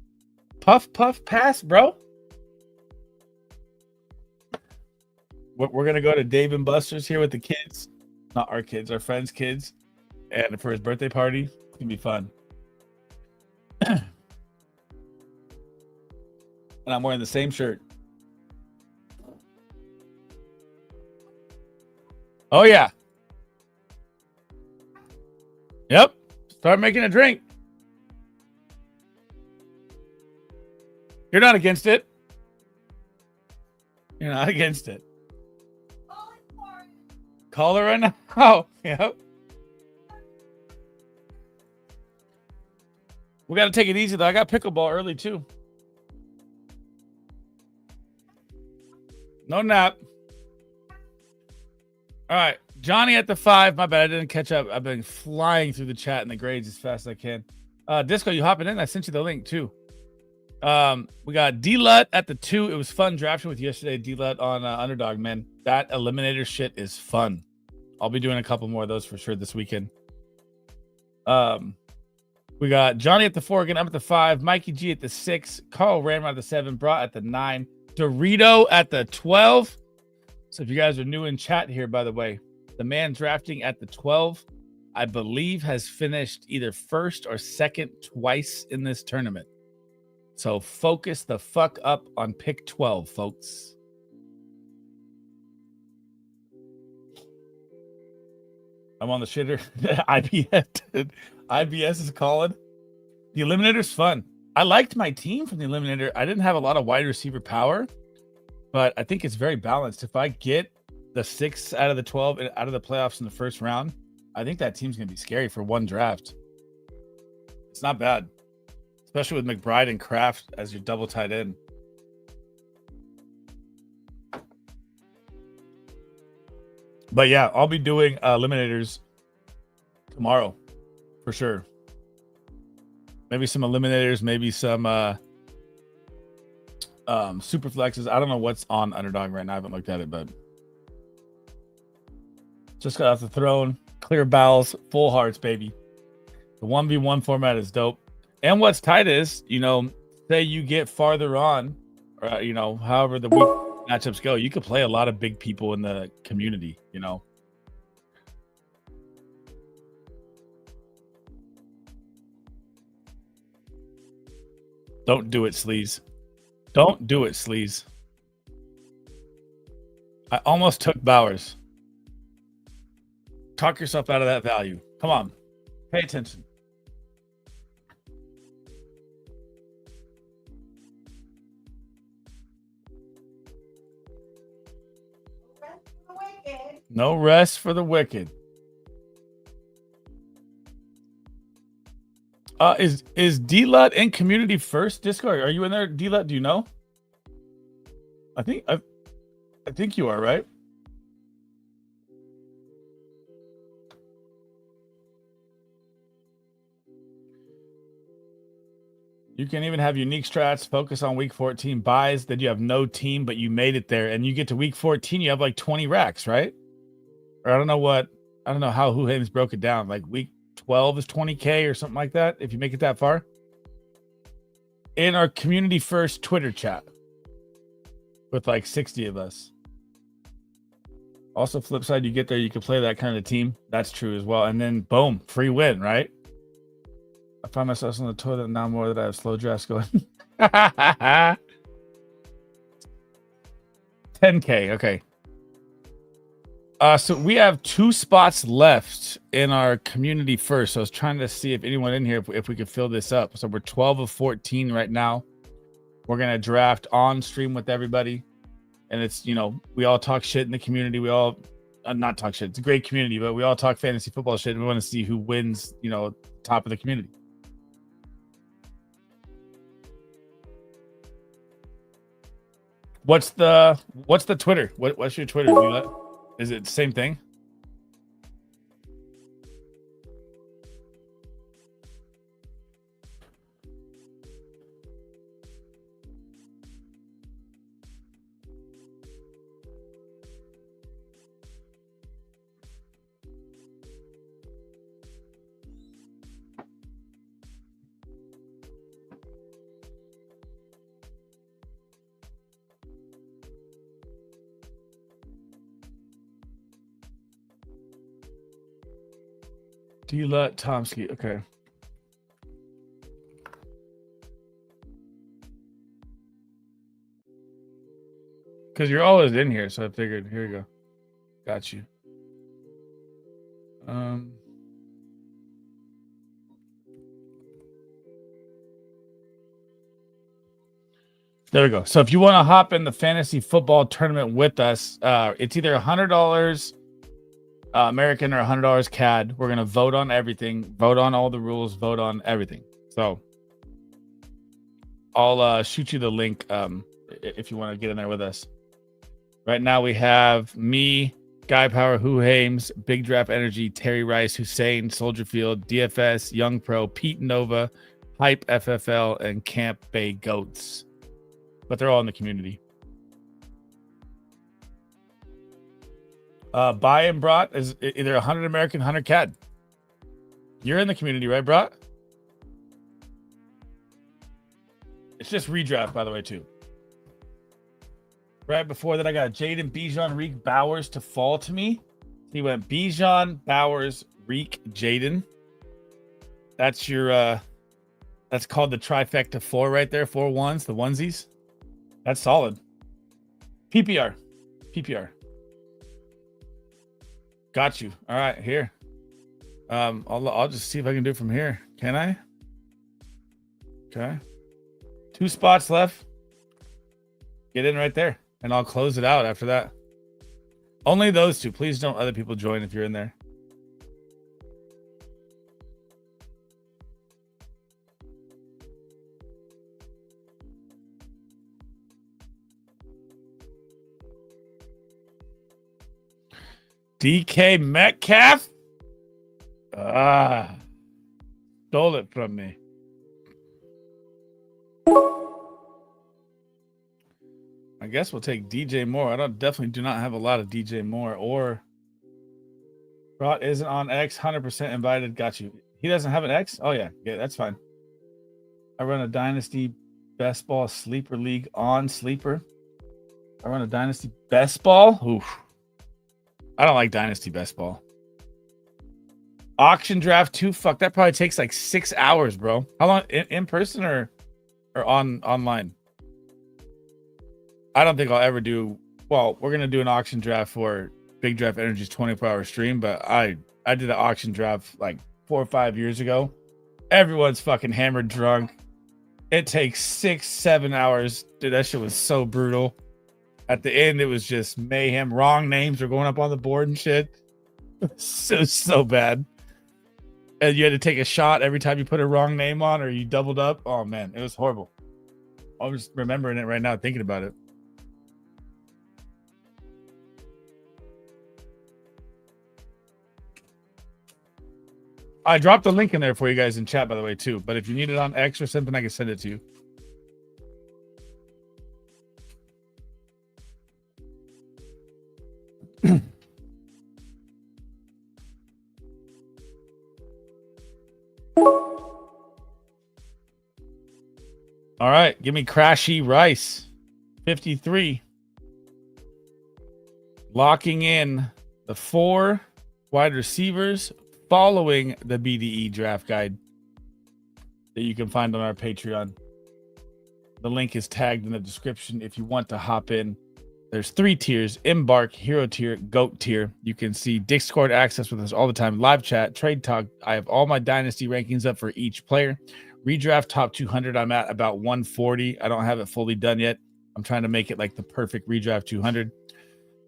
Puff, puff, pass, bro. We're gonna go to Dave and Buster's here with the kids, not our kids, our friends' kids, and for his birthday party. It's gonna be fun. And I'm wearing the same shirt. Oh yeah. Yep. Start making a drink. You're not against it. You're not against it. Call her right now. Oh, yep. We got to take it easy, though. I got pickleball early, too. No nap. All right. Johnny at the 5. My bad. I didn't catch up. I've been flying through the chat and the grades as fast as I can. Disco, you hopping in? I sent you the link, too. We got D-Lut at the 2. It was fun drafting with you yesterday, D-Lut on Underdog, man. That eliminator shit is fun. I'll be doing a couple more of those for sure this weekend. We got Johnny at the 4 again. I'm at the 5. Mikey G at the 6. Carl Rammer at the 7. Brought at the 9. Dorito at the 12. So if you guys are new in chat here, by the way, the man drafting at the 12, I believe, has finished either first or second twice in this tournament. So focus the fuck up on pick 12, folks. I'm on the shitter. IBS is calling. The Eliminator's fun. I liked my team from the Eliminator. I didn't have a lot of wide receiver power, but I think it's very balanced. If I get the 6 out of the 12 out of the playoffs in the first round, I think that team's going to be scary for one draft. It's not bad, especially with McBride and Kraft as your double tight end. But yeah, I'll be doing eliminators tomorrow for sure. Maybe some eliminators, maybe some super flexes. I don't know what's on Underdog right now. I haven't looked at it, but just got off the throne. Clear bowels, full hearts, baby. The 1v1 format is dope. And what's tight is, you know, say you get farther on, or, you know, however the week matchups go, you could play a lot of big people in the community, you know. Don't do it, Sleez. Don't do it, Sleez. I almost took Bowers. Talk yourself out of that value. Come on. Pay attention. No rest for the wicked. Is D-Lut in community first? Disco, are you in there? D-Lut, do you know? I think you are, right? You can even have unique strats, focus on week 14 buys, then you have no team, but you made it there, and you get to week 14, you have like 20 racks, right? Or I don't know how Huhames broke it down. Like week 12 is 20K or something like that, if you make it that far. In our community first Twitter chat with like 60 of us. Also, flip side, you get there, you can play that kind of team. That's true as well. And then boom, free win, right? I find myself on the toilet now more that I have slow drafts going. 10K, okay. So we have 2 spots left in our community first. So I was trying to see if anyone in here, if we could fill this up. So we're 12 of 14 right now. We're going to draft on stream with everybody. And it's, you know, we all talk shit in the community. We all, not talk shit. It's a great community, but we all talk fantasy football shit. And we want to see who wins, you know, top of the community. What's the Twitter? What's your Twitter? Do that? Is it the same thing? Dila Tomsky. Okay. Because you're always in here, so I figured, here we go. Got you. There we go. So if you want to hop in the fantasy football tournament with us, it's either $100 American or $100 CAD. We're going to vote on everything, vote on all the rules, vote on everything. So I'll shoot you the link if you want to get in there with us. Right now we have me, Guy Power, Who Hames, Big Draft Energy, Terry Rice, Hussein, Soldier Field, DFS, Young Pro, Pete Nova, Hype FFL, and Camp Bay Goats. But they're all in the community. Buy and Brought is either 100 American, 100 CAD. You're in the community, right, Brought? It's just redraft, by the way, too. Right before that, I got Jaden, Bijan, Reek, Bowers to fall to me. He went Bijan, Bowers, Reek, Jaden. That's your that's called the trifecta 4 right there. 4 ones, the onesies. That's solid. PPR. Got you. All right, here. I'll just see if I can do it from here. Can I? Okay. 2 spots left. Get in right there, and I'll close it out after that. Only those 2. Please don't other people join if you're in there. DK Metcalf? Stole it from me. I guess we'll take DJ Moore. I definitely do not have a lot of DJ Moore or Brought isn't on X, 100% invited. Got you. He doesn't have an X? Oh, yeah. Yeah, that's fine. I run a Dynasty Best Ball Sleeper League on Sleeper. I run a Dynasty Best Ball? Oof. I don't like Dynasty Best Ball. Auction Draft 2? Fuck, that probably takes like 6 hours, bro. How long? In person or online? I don't think I'll ever do... Well, we're going to do an auction draft for Big Draft Energy's 24-hour stream, but I did an auction draft like 4 or 5 years ago. Everyone's fucking hammered drunk. It takes 6-7 hours. Dude, that shit was so brutal. At the end, it was just mayhem. Wrong names were going up on the board and shit. So bad. And you had to take a shot every time you put a wrong name on or you doubled up. Oh, man, it was horrible. I was remembering it right now, thinking about it. I dropped the link in there for you guys in chat, by the way, too. But if you need it on X or something, I can send it to you. All right, give me Crashy Rice, 53. Locking in the 4 wide receivers following the BDE draft guide that you can find on our Patreon. The link is tagged in the description if you want to hop in. There's 3 tiers: Embark, Hero tier, Goat tier. You can see Discord access with us all the time, live chat, trade talk. I have all my Dynasty rankings up for each player. Redraft top 200, I'm at about 140. I don't have it fully done yet. I'm trying to make it like the perfect redraft 200.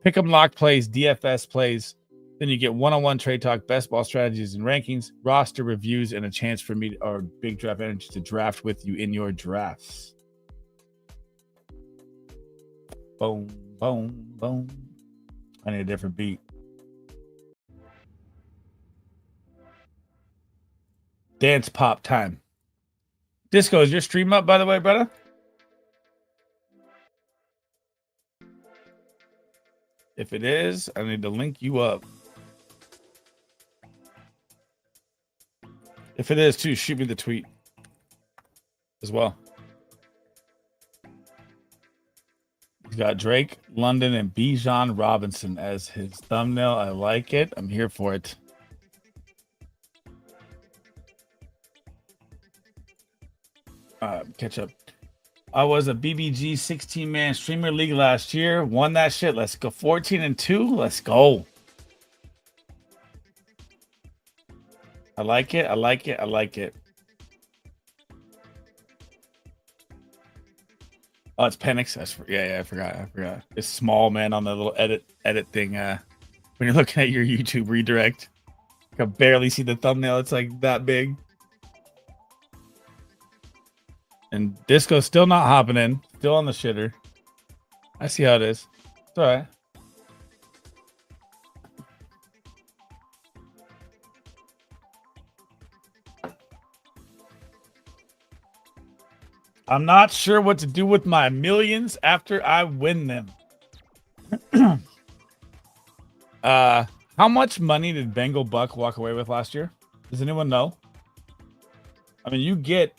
Pick 'em lock plays, DFS plays. Then you get one-on-one trade talk, best ball strategies and rankings, roster reviews, and a chance for me or Big Draft Energy to draft with you in your drafts. Boom, boom, boom. I need a different beat. Dance pop time. Disco, is your stream up, by the way, brother? If it is, I need to link you up. If it is, too, shoot me the tweet as well. He's got Drake, London, and Bijan Robinson as his thumbnail. I like it. I'm here for it. Catch up. I was a BBG 16-man streamer league last year. Won that shit. Let's go. 14-2. Let's go. I like it. I like it. I like it. Oh, it's Penix. Yeah, I forgot. It's small, man, on the little edit thing. When you're looking at your YouTube redirect, I can barely see the thumbnail. It's like that big. And Disco's still not hopping in. Still on the shitter. I see how it is. It's all right. I'm not sure what to do with my millions after I win them. How much money did Bengal Buck walk away with last year? Does anyone know? I mean, you get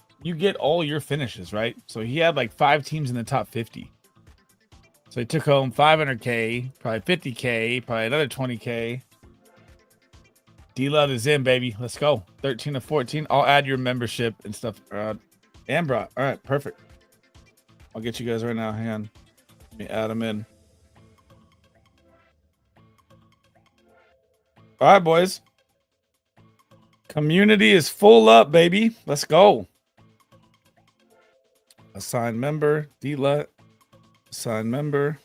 all your finishes, right? So he had like 5 teams in the top 50. So he took home 500K, probably 50K, probably another 20K. D-Love is in, baby. Let's go. 13 to 14. I'll add your membership and stuff. Ambra. All right, perfect. I'll get you guys right now. Hang on. Let me add them in. All right, boys. Community is full up, baby. Let's go. Assign member. D-Let. Assign member.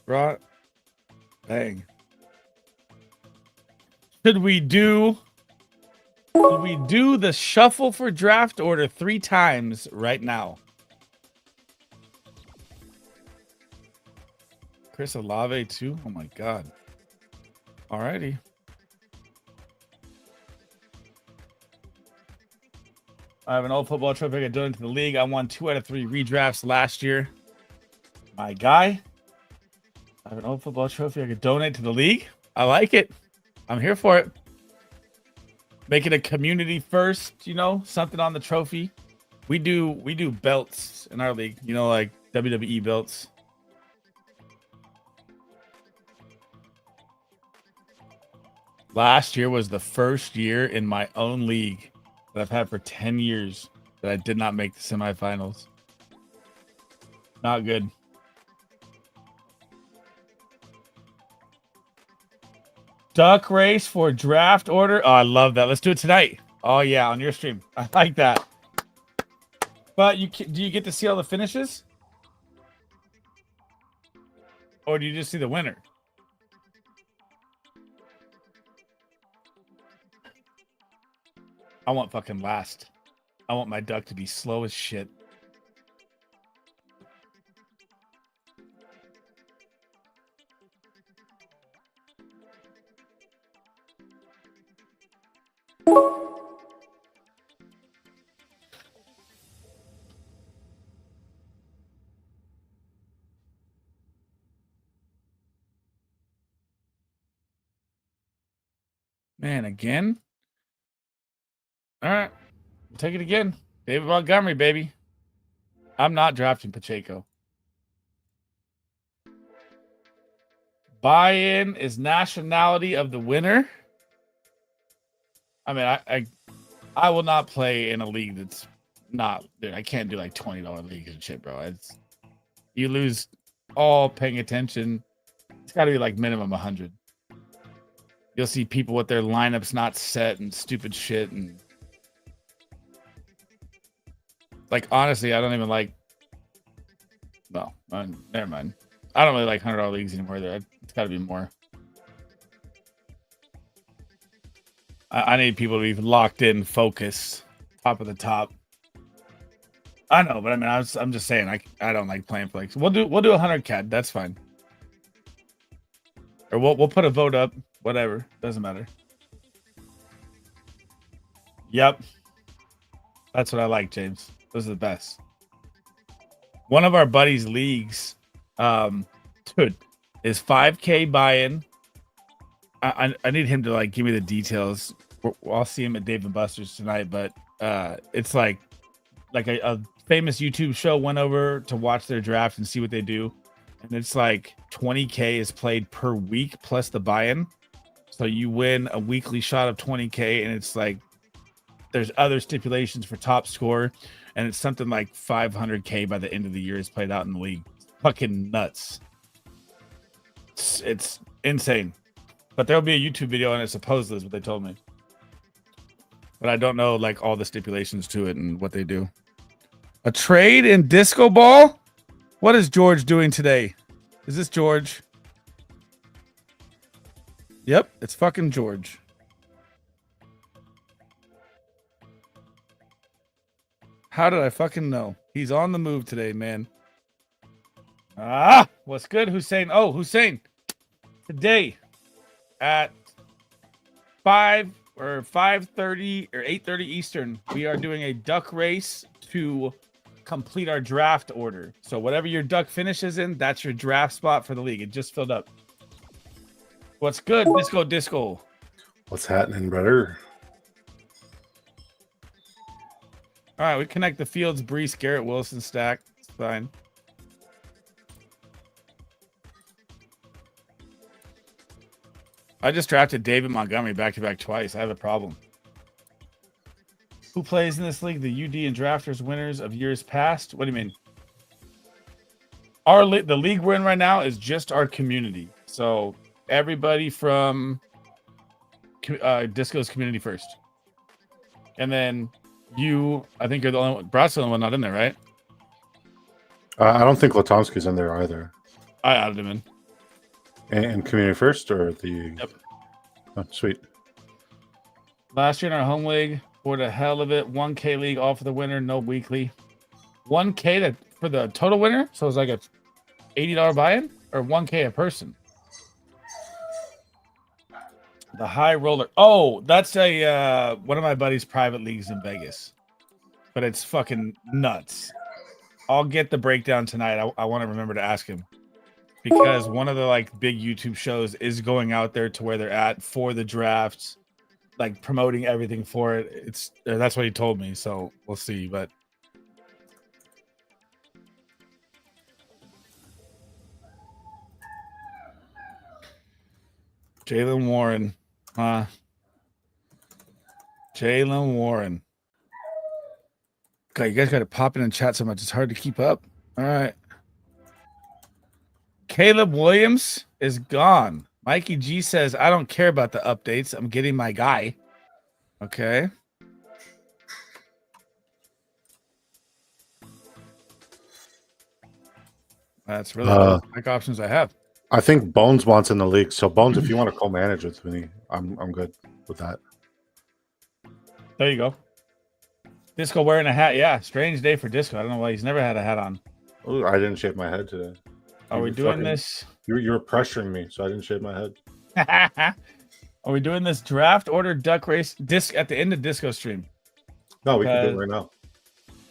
Brought. Bang. Should we do the shuffle for draft order 3 times right now? Chris Olave too? Oh my god. Alrighty. I have an old football trophy I got donated to the league. I won 2 out of 3 redrafts last year. My guy. I have an old football trophy I could donate to the league. I like it. I'm here for it. Make it a community first, you know, something on the trophy. We do belts in our league, you know, like WWE belts. Last year was the first year in my own league that I've had for 10 years that I did not make the semifinals. Not good. Duck race for draft order. Oh, I love that. Let's do it tonight. Oh yeah, on your stream. I like that. But do you get to see all the finishes? Or do you just see the winner? I want fucking last. I want my duck to be slow as shit. Man, again? All right. We'll take it again. David Montgomery, baby. I'm not drafting Pacheco. Buy-in is nationality of the winner. I mean, I will not play in a league that's not. Dude, I can't do like $20 leagues and shit, bro. You lose all paying attention. It's got to be like minimum 100. You'll see people with their lineups not set and stupid shit, and like honestly, I don't even like. No, never mind. I don't really like $100 leagues anymore. There, it's got to be more. I need people to be locked in, focused, top of the top. I know, but I mean, I'm just saying, I don't like playing for like. We'll do 100 CAD. That's fine. Or we'll put a vote up. Whatever. Doesn't matter. Yep. That's what I like, James. Those are the best. One of our buddies' leagues, dude, is 5K buy-in. I need him to like give me the details. I'll see him at Dave and Buster's tonight, but it's like a famous YouTube show went over to watch their draft and see what they do, and it's like 20K is played per week plus the buy-in, so you win a weekly shot of 20K, and it's like there's other stipulations for top score, and it's something like 500K by the end of the year is played out in the league. It's fucking nuts. It's insane. But there'll be a YouTube video on it, supposedly is what they told me. But I don't know like all the stipulations to it and what they do. A trade in disco ball? What is George doing today? Is this George? Yep, it's fucking George. How did I fucking know? He's on the move today, man. Ah, what's good, Hussein? Oh, Hussein. Today at 5 or 5:30 or 8:30 Eastern, we are doing a duck race to complete our draft order. So whatever your duck finishes in, that's your draft spot for the league. It just filled up. What's good, Disco? What's happening, brother? All right, we connect the Fields, Brees, Garrett Wilson stack. It's fine. I just drafted David Montgomery back-to-back twice. I have a problem. Who plays in this league? The UD and drafters winners of years past? What do you mean? The league we're in right now is just our community. So everybody from Disco's community first. And then you, I think you're the only one. Brad's the only one not in there, right? I don't think Latomsky's in there either. I added him in. And community first or the? Yep. Oh, sweet. Last year in our home league, for the hell of it, 1K league, all for the winner, no weekly. 1K for the total winner, so it's like a $80 buy-in, or 1K a person. The high roller. Oh, that's a one of my buddy's private leagues in Vegas, but it's fucking nuts. I'll get the breakdown tonight. I want to remember to ask him. Because one of the like big YouTube shows is going out there to where they're at for the drafts, like promoting everything for it. That's what he told me, so we'll see. But Jaylen Warren, Jaylen Warren. God, you guys got to pop in and chat so much. It's hard to keep up. All right. Caleb Williams is gone. Mikey G says, I don't care about the updates. I'm getting my guy. Okay. That's really the like options I have. I think Bones wants in the league. So Bones, if you want to co-manage with me, I'm good with that. There you go. Disco wearing a hat. Yeah, strange day for Disco. I don't know why he's never had a hat on. Ooh, I didn't shave my head today. Are we doing this? You were pressuring me, so I didn't shave my head. Are we doing this draft order duck race disc at the end of Disco stream? No, we can do it right now.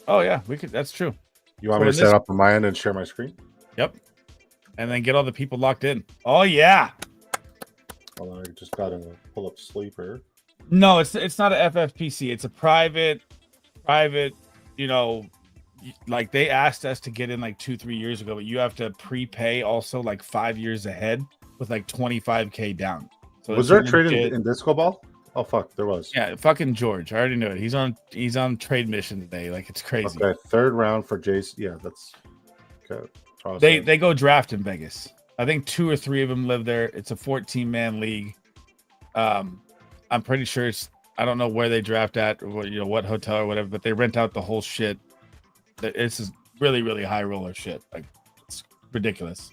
Oh yeah, we could. That's true. You want me to set up on my end and share my screen? Yep. And then get all the people locked in. Oh yeah. Hold on, I just got to pull up Sleeper. No, it's not a FFPC. It's a private. You know, like they asked us to get in like 2-3 years ago, but you have to prepay also like 5 years ahead with like 25K down. So was there a trade in Disco Ball? Oh fuck, there was. Yeah, fucking George. I already knew it. He's on trade mission today. Like it's crazy. Okay, third round for Jace. Yeah, that's okay. They go draft in Vegas. I think 2 or 3 of them live there. It's a 14-man league. I'm pretty sure I don't know where they draft at or what hotel or whatever, but they rent out the whole shit. It's is really, really high roller shit. Like it's ridiculous.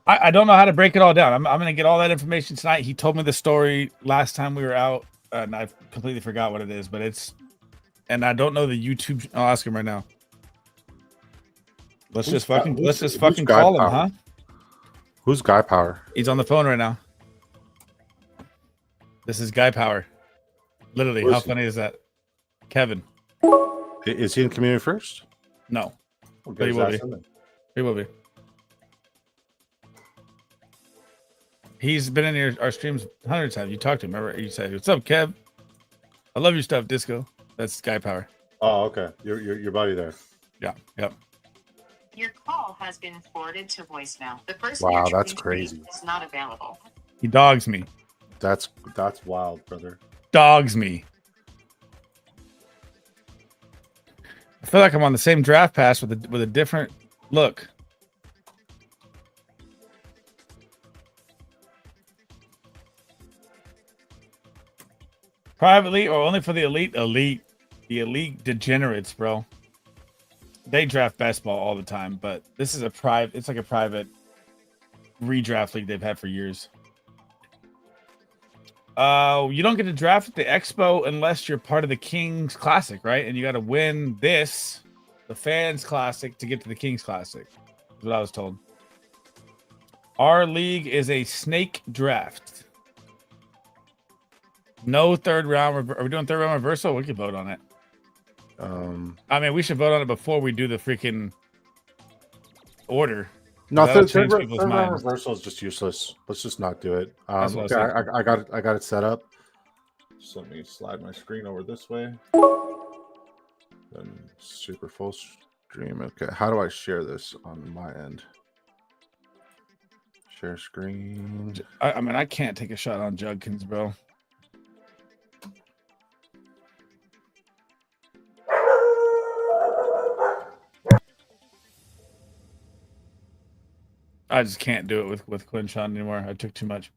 I don't know how to break it all down. I'm going to get all that information tonight. He told me the story last time we were out, and I completely forgot what it is, but and I don't know the YouTube. I'll ask him right now. Let's Who's just fucking Guy call him, Power? huh? Who's Guy Power? He's on the phone right now. This is Guy Power. Literally, Who how is he? funny is that? Kevin. Is he in community first? No, We'll But he his will ass be. in there. he will be. He's been in our streams hundreds of times. You talked to him. Remember? You said, "What's up, Kev? I love your stuff, Disco." That's Guy Power. Oh, okay. Your buddy there. Yeah. Yep. Your call has been forwarded to voicemail. The person Wow, you're that's trying to reach crazy. is not available. He dogs me. That's wild, brother. Dogs me. I feel like I'm on the same draft pass with a different look. Privately or only for the elite? Elite. The elite degenerates, bro. They draft best ball all the time, but this is it's like a private redraft league they've had for years. You don't get to draft at the Expo unless you're part of the Kings Classic, right? And you got to win this, the Fans Classic, to get to the Kings Classic. That's what I was told. Our league is a snake draft. No third round. Are we doing third round reversal? We could vote on it. I mean, we should vote on it before we do the freaking order. No, That'll third change people's round minds. reversal is just useless. Let's just not do it. That's what Okay, I was I got it set up. So let me slide my screen over this way. Then super full stream. Okay, how do I share this on my end? Share screen. I mean, I can't take a shot on Judkins, bro. I just can't do it with Quinchon anymore. I took too much.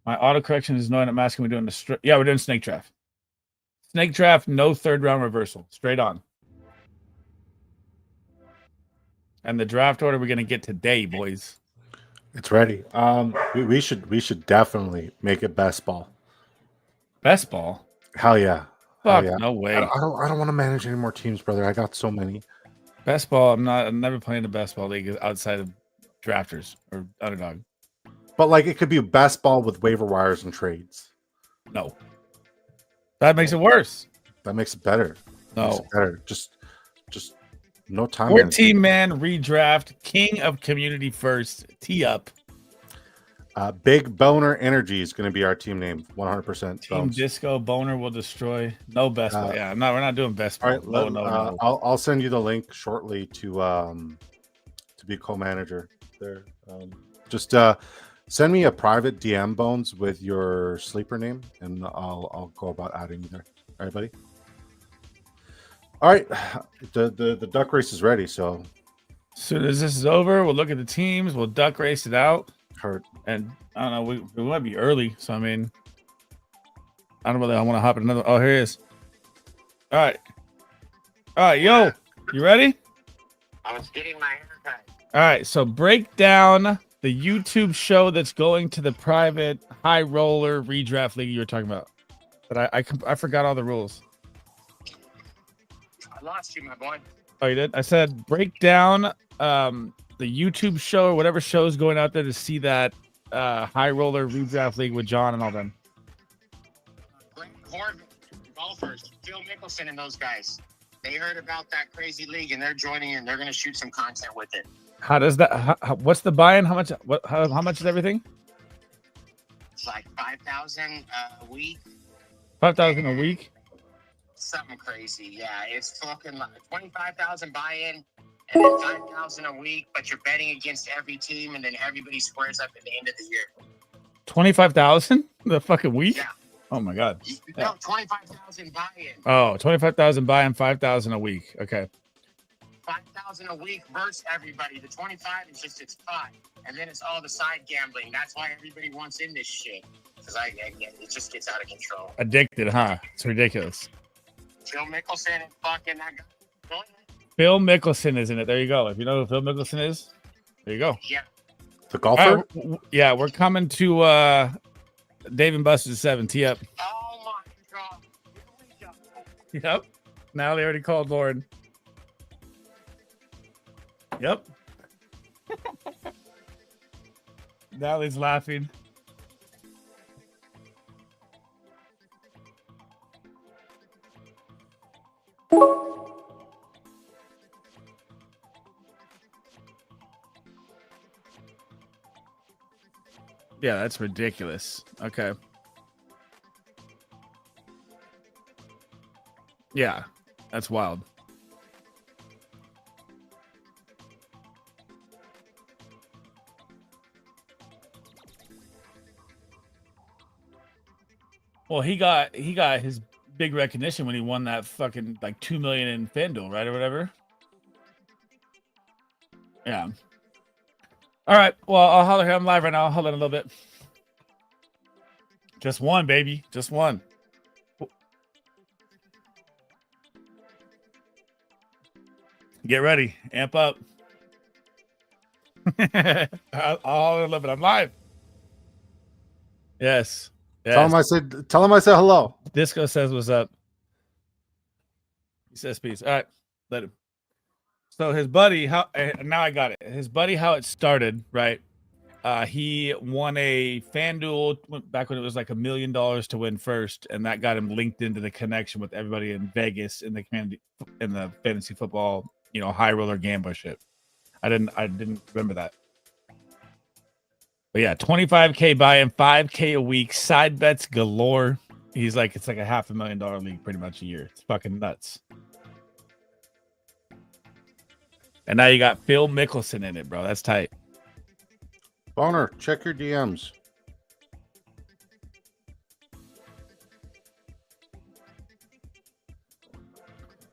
My auto correction is knowing I'm asking. We're doing we're doing snake draft. Snake draft, no third round reversal, straight on. And the draft order we're gonna get today, boys. It's ready. We should definitely make it best ball. Best ball. Hell yeah. Fuck, yeah. no way. I don't want to manage any more teams, brother. I got so many. Best ball. I'm never playing the best ball league outside of drafters or underdog. But like it could be best ball with waiver wires and trades. No. That makes it worse. That makes it better. No. Makes it better. Just no time. 14-man redraft, king of community first. Tee up. Big Boner Energy is going to be our team name. 100%. Team Disco Boner will destroy. No best ball. Yeah, no, we're not doing best ball. All right, No. I'll send you the link shortly to be co-manager there. Just send me a private DM, Bones, with your sleeper name, and I'll go about adding you there. All right, buddy. All right, the duck race is ready. So as soon as this is over, we'll look at the teams. We'll duck race it out. hurt. And I don't know, we might be early. So I mean, I don't really. I want to hop in another. Oh, here he is. All right, yo, you ready? I was getting my haircut. All right, so break down the YouTube show that's going to the private high roller redraft league you were talking about. But I forgot all the rules. I lost you, my boy. Oh, you did? I said break down the YouTube show or whatever show's going out there to see that high roller redraft league with John and all them. Grant Corbin, golfers, Phil Mickelson, and those guys. They heard about that crazy league and they're joining and they're going to shoot some content with it. How does that? What's the buy-in? How much? How much is everything? It's like 5,000 a week. 5,000 a week. Something crazy. Yeah, it's talking like 25,000 buy-in and then 5,000 a week, but you're betting against every team and then everybody squares up at the end of the year. 25,000 the fucking week. Yeah. Oh my god. No, 25,000 buy-in. Oh, 25,000 buy-in, 5,000 a week. Okay. 5,000 a week versus everybody. The 25 is just it's fun, and then it's all the side gambling. That's why everybody wants in this shit because it just gets out of control. Addicted, huh? It's ridiculous. Phil Mickelson and fucking that guy. Phil Mickelson is in it. There you go. If you know who Phil Mickelson is, there you go. Yeah. The golfer. Yeah, we're coming to Dave and Buster's 7. Tee up. Oh my god. Here we go. Yep. Now they already called Lauren. Yep. Natalie's laughing. Yeah, that's ridiculous. Okay. Yeah, that's wild. Well, he got his big recognition when he won that fucking like 2 million in FanDuel, right, or whatever. Yeah. All right. Well, I'll holler here. I'm live right now. I'll holler in a little bit. Just one, baby. Just one. Get ready. Amp up. I'll holler in a little bit. I'm live. Yes. Yes. Tell him I said hello. Disco says what's up. He says peace. All right. Let him. So his buddy, now I got it. His buddy, how it started, right? He won a FanDuel back when it was like $1 million to win first, and that got him linked into the connection with everybody in Vegas in the community, in the fantasy football, high roller gambler shit. I didn't remember that. But yeah, 25K buy-in, 5K a week, side bets galore. He's like, it's like a $500,000 league pretty much a year. It's fucking nuts. And now you got Phil Mickelson in it, bro. That's tight. Boner, check your DMs.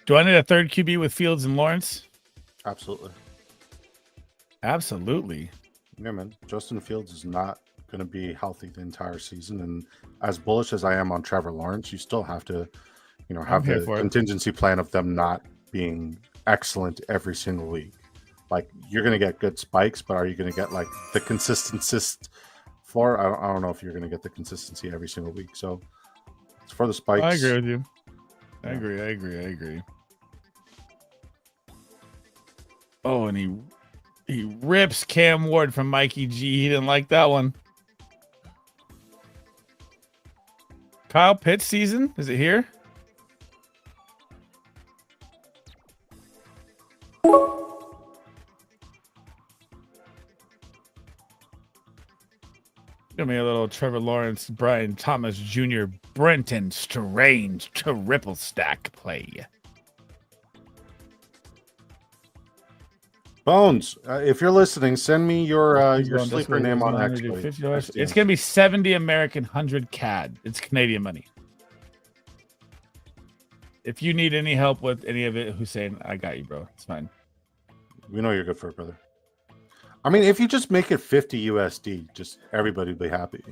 Do I need a third QB with Fields and Lawrence? Absolutely. Absolutely. Yeah, man. Justin Fields is not going to be healthy the entire season. And as bullish as I am on Trevor Lawrence, you still have to, have the contingency plan of them not being excellent every single week. Like, you're going to get good spikes, but are you going to get like the consistency for? I don't know if you're going to get the consistency every single week. So it's for the spikes. I agree with you. I agree. Oh, and he rips Cam Ward from Mikey G. He didn't like that one. Kyle Pitts season? Is it here? Give me a little Trevor Lawrence, Brian Thomas Jr., Brenton Strange triple stack play. Bones, if you're listening, send me your sleeper name on X. It's gonna be 70 American, 100 CAD. It's Canadian money. If you need any help with any of it, Hussein, I got you, bro. It's fine. We know you're good for it, brother. I mean, if you just make it 50 USD, just everybody will be happy.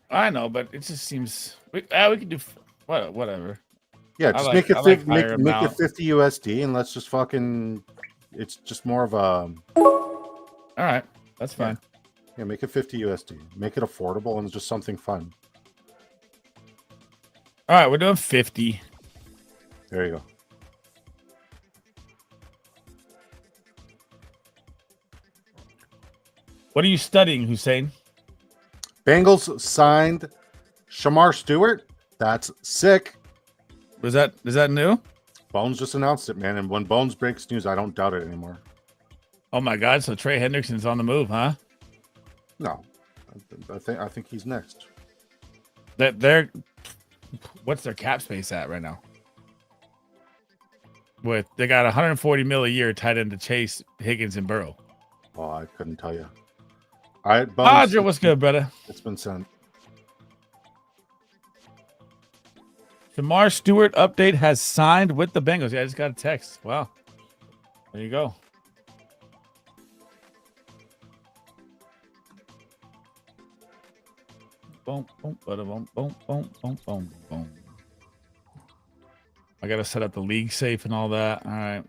I know, but it just seems we can do whatever. Yeah, just make it 50 USD, and let's just fucking. It's just more of a. All right, that's fine. Yeah, make it 50 USD. Make it affordable and just something fun. All right, we're doing 50. There you go. What are you studying, Hussein? Bengals signed Shamar Stewart. That's sick. Is that new? Bones just announced it, man. And when Bones breaks news, I don't doubt it anymore. Oh my God! So Trey Hendrickson's on the move, huh? No, I think he's next. What's their cap space at right now? They got 140 mil a year tied into Chase, Higgins, and Burrow. Oh, I couldn't tell you. All right, Bones. Audra, what's good, brother? It's been sent. Shamar Stewart update has signed with the Bengals. Yeah, I just got a text. Wow. There you go. Boom, boom, boom, boom, boom, boom, boom, boom. I gotta set up the league safe and all that. All right.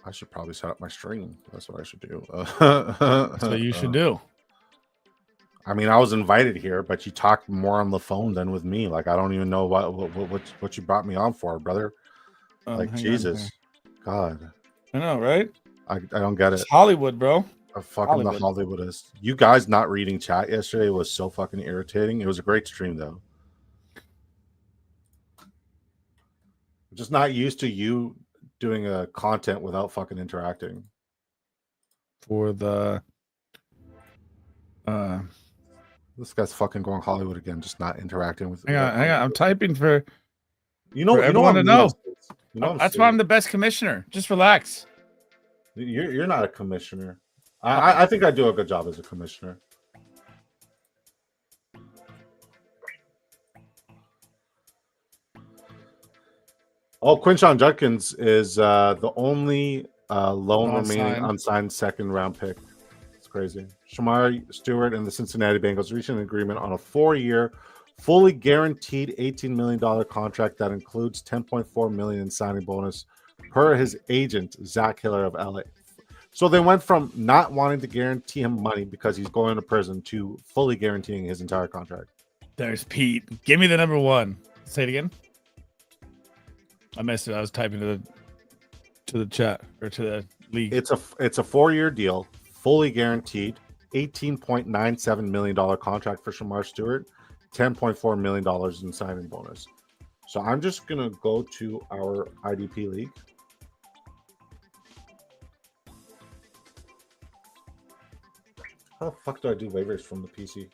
I should probably set up my stream. That's what I should do. That's what you should do. I mean, I was invited here, but you talked more on the phone than with me. Like, I don't even know what you brought me on for, brother. Like, Jesus. God, I know, right? I don't get it. It's Hollywood, bro. Fucking the Hollywood. Hollywood is. You guys not reading chat yesterday was so fucking irritating. It was a great stream though. I'm just not used to you doing a content without fucking interacting. For the This guy's fucking going Hollywood again, just not interacting with. hang on. I'm typing for You know, everyone to know. You know, that's why I'm the best commissioner. Just relax. You're not a commissioner. I think I do a good job as a commissioner. Oh, Quinshon Judkins is the only lone remaining unsigned second round pick. It's crazy. Shamar Stewart and the Cincinnati Bengals reached an agreement on a 4-year, fully guaranteed $18 million contract that includes $10.4 million in signing bonus per his agent, Zach Hiller of LA. So they went from not wanting to guarantee him money because he's going to prison to fully guaranteeing his entire contract. There's Pete. Give me the number 1. Say it again. I missed it. I was typing to the chat or to the league. It's a 4-year deal, fully guaranteed, $18.97 million contract for Shamar Stewart, $10.4 million in signing bonus. So I'm just gonna go to our IDP league. How the fuck do I do waivers from the PC?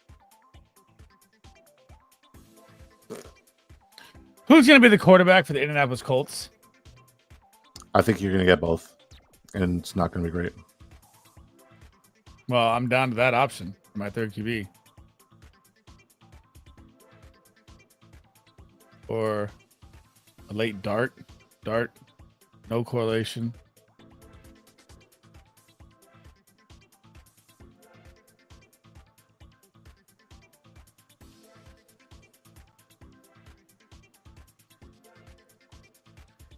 Who's going to be the quarterback for the Indianapolis Colts? I think you're going to get both, and it's not going to be great. Well, I'm down to that option for my third QB. Or a late dart, no correlation.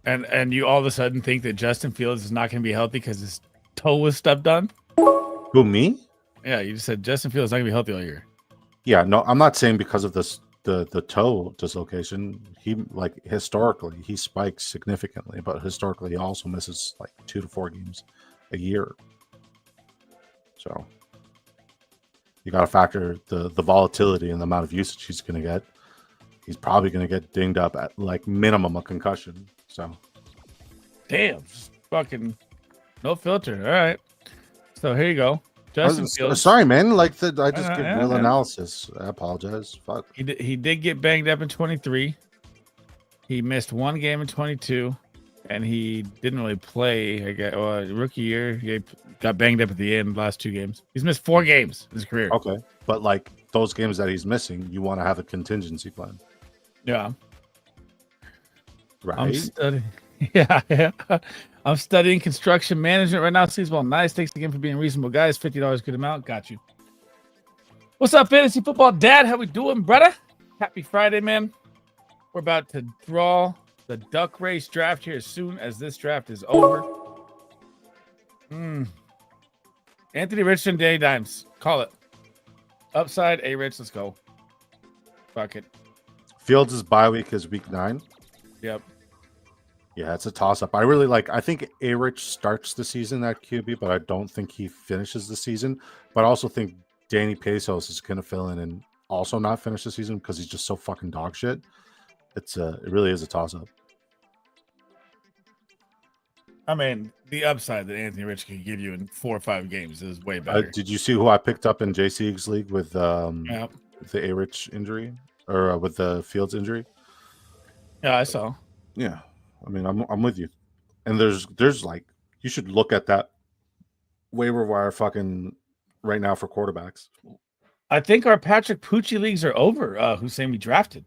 And you all of a sudden think that Justin Fields is not going to be healthy because his toe was stepped on? Who, me? Yeah, you just said Justin Fields is not going to be healthy all year. Yeah, no, I'm not saying because of this the toe dislocation. He, like, historically he spikes significantly, but historically he also misses like 2 to 4 games a year. So you got to factor the volatility and the amount of usage he's going to get. He's probably going to get dinged up at like minimum a concussion. So, damn, fucking no filter. All right. So here you go. Justin Fields. Sorry, man. Like I just give real analysis. I apologize. Fuck. He did get banged up in 23. He missed 1 game in 22, and he didn't really play. I guess rookie year he got banged up at the end. Last 2 games. He's missed 4 games in his career. Okay, but like those games that he's missing, you want to have a contingency plan. Yeah. Right. I'm studying. Yeah. I'm studying construction management right now. Sleezbomb, nice. Thanks again for being reasonable, guys. $50, good amount. Got you. What's up, fantasy football dad? How we doing, brother? Happy Friday, man. We're about to draw the duck race draft here as soon as this draft is over. Anthony Richardson, Danny Dimes. Call it. Upside, A-Rich. Let's go. Fuck it. Fields' bye week is week 9. Yep. Yeah, it's a toss-up. I think A-Rich starts the season at QB, but I don't think he finishes the season. But I also think Danny Pesos is going to fill in and also not finish the season because he's just so fucking dog shit. It really is a toss-up. I mean, the upside that Anthony Rich can give you in 4 or 5 games is way better. Did you see who I picked up in JC's league with the A-Rich injury or with the Fields injury? Yeah, I saw. Yeah. I mean, I'm with you. And there's like, you should look at that waiver wire fucking right now for quarterbacks. I think our Patrick Pucci leagues are over. Hussein we drafted,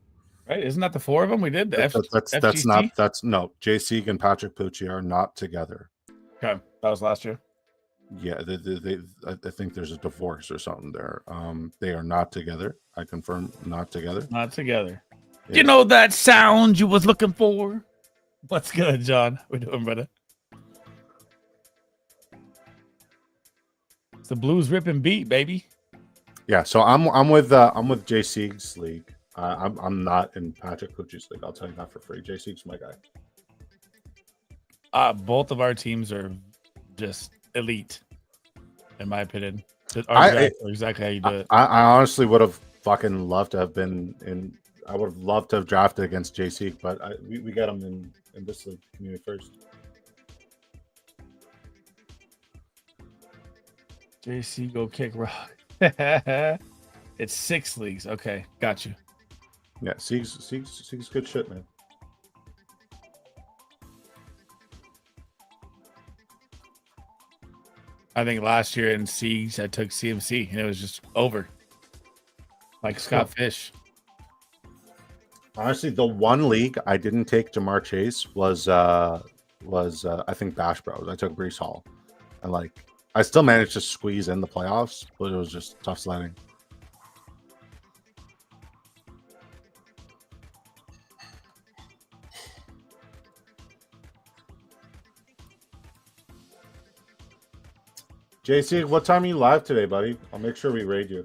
right? Isn't that the 4 of them we did? That's no. J. Sieg and Patrick Pucci are not together. Okay, that was last year. Yeah, I think there's a divorce or something there. They are not together. I confirm, not together. Not together. Yeah. You know that sound you was looking for? What's good, John? We're doing, brother. It's the blues ripping beat, baby. Yeah, so I'm with J. Sieg's league. I'm not in Patrick Pucci's league. I'll tell you that for free. J. Sieg's my guy. Both of our teams are just elite, in my opinion. Exactly how you do it. I honestly would have fucking loved to have been in. I would have loved to have drafted against JC, but we got him in this league, community first. JC go kick rock. It's 6 leagues. Okay, got you. Yeah, Sieg's good shit, man. I think last year in Siege, I took CMC and it was just over. Like Scott Fish. Honestly, the one league I didn't take Jamar Chase was I think Bash Bros. I took Brees Hall, and like I still managed to squeeze in the playoffs, but it was just tough sledding. JC, what time are you live today, buddy? I'll make sure we raid you.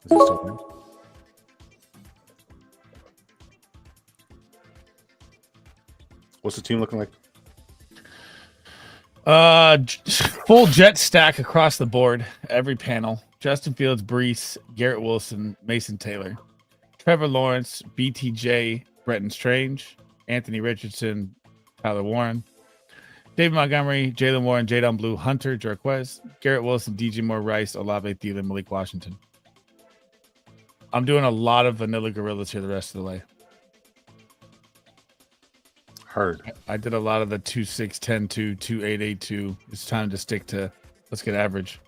Is this still there? What's the team looking like? Full jet stack across the board, every panel. Justin Fields, Brees, Garrett Wilson, Mason Taylor, Trevor Lawrence, BTJ, Bretton Strange, Anthony Richardson, Tyler Warren, David Montgomery, Jalen Warren, Jadon Blue, Hunter, Jerquez, Garrett Wilson, DJ Moore, Rice, Olave Thielen, Malik Washington. I'm doing a lot of vanilla gorillas here the rest of the way. Heard. I did a lot of the 2-6, 10-2, 2-8, 8-2. It's time to stick to let's get average.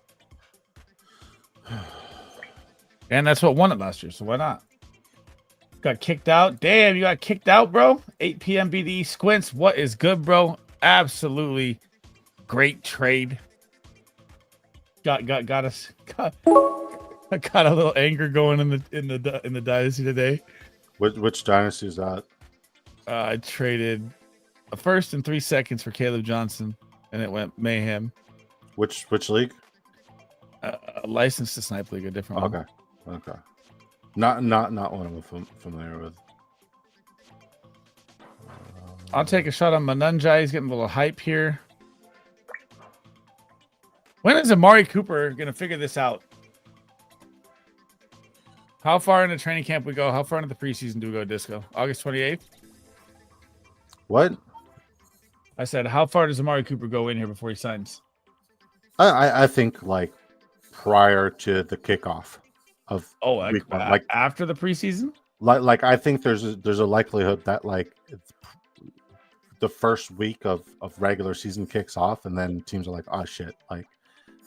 And that's what won it last year, so why not? Got kicked out. Damn, you got kicked out, bro. 8 p.m. BDE Squints. What is good, bro? Absolutely great trade. Got us. Got a little anger going in the dynasty today. Which dynasty is that? I traded a first and 3 seconds for Caleb Johnson, and it went mayhem. Which league? Licensed to Snipe League, a different one. Okay. Not one I'm familiar with. I'll take a shot on Manunjai. He's getting a little hype here. When is Amari Cooper going to figure this out? How far into training camp we go? How far into the preseason do we go, Disco? August 28th? What? I said, how far does Amari Cooper go in here before he signs? I think like prior to the kickoff of like after the preseason. Like I think there's a likelihood that like the first week of regular season kicks off, and then teams are like, oh shit, like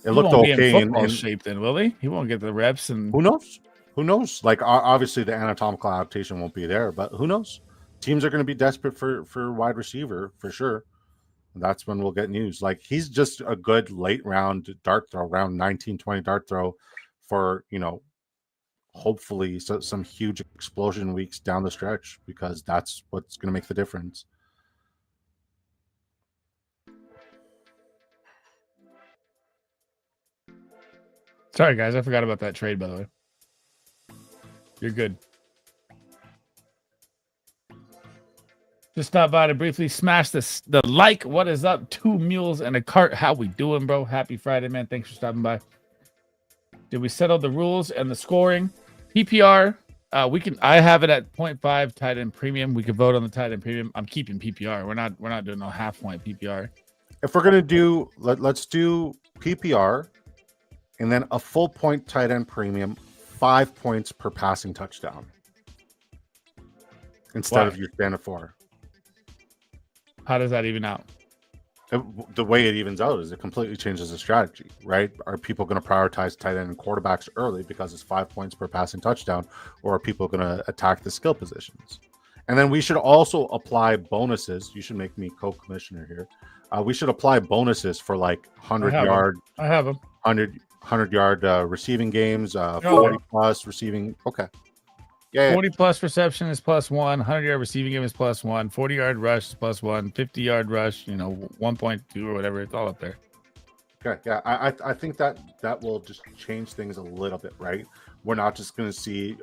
it looked okay in shape. Then will he? He won't get the reps, and who knows? Who knows? Like obviously the anatomical adaptation won't be there, but who knows? Teams are going to be desperate for wide receiver for sure. That's when we'll get news. Like he's just a good late round dart throw, round 19, 20 dart throw for, hopefully some huge explosion weeks down the stretch, because that's what's going to make the difference. Sorry, guys. I forgot about that trade, by the way. You're good. Just stop by to briefly smash the like. What is up? 2 mules and a cart. How we doing, bro? Happy Friday, man. Thanks for stopping by. Did we settle the rules and the scoring? PPR. I have it at 0.5 tight end premium. We can vote on the tight end premium. I'm keeping PPR. We're not doing no half point PPR. If we're gonna do let's do PPR and then a full point tight end premium, 5 points per passing touchdown instead of your standard 4. How does that even out? The way it evens out is it completely changes the strategy, right? Are people going to prioritize tight end and quarterbacks early because it's 5 points per passing touchdown, or are people going to attack the skill positions? And then we should also apply bonuses. You should make me co-commissioner here. We should apply bonuses for like 100-yard. I have them. 100-yard receiving games, 40 plus receiving. Okay. Yeah. 40 plus reception is +1. 100-yard receiving game is +1. 40-yard rush is +1. 50-yard rush, 1.2 or whatever. It's all up there. Okay. Yeah. I think that will just change things a little bit, right? We're not just going to see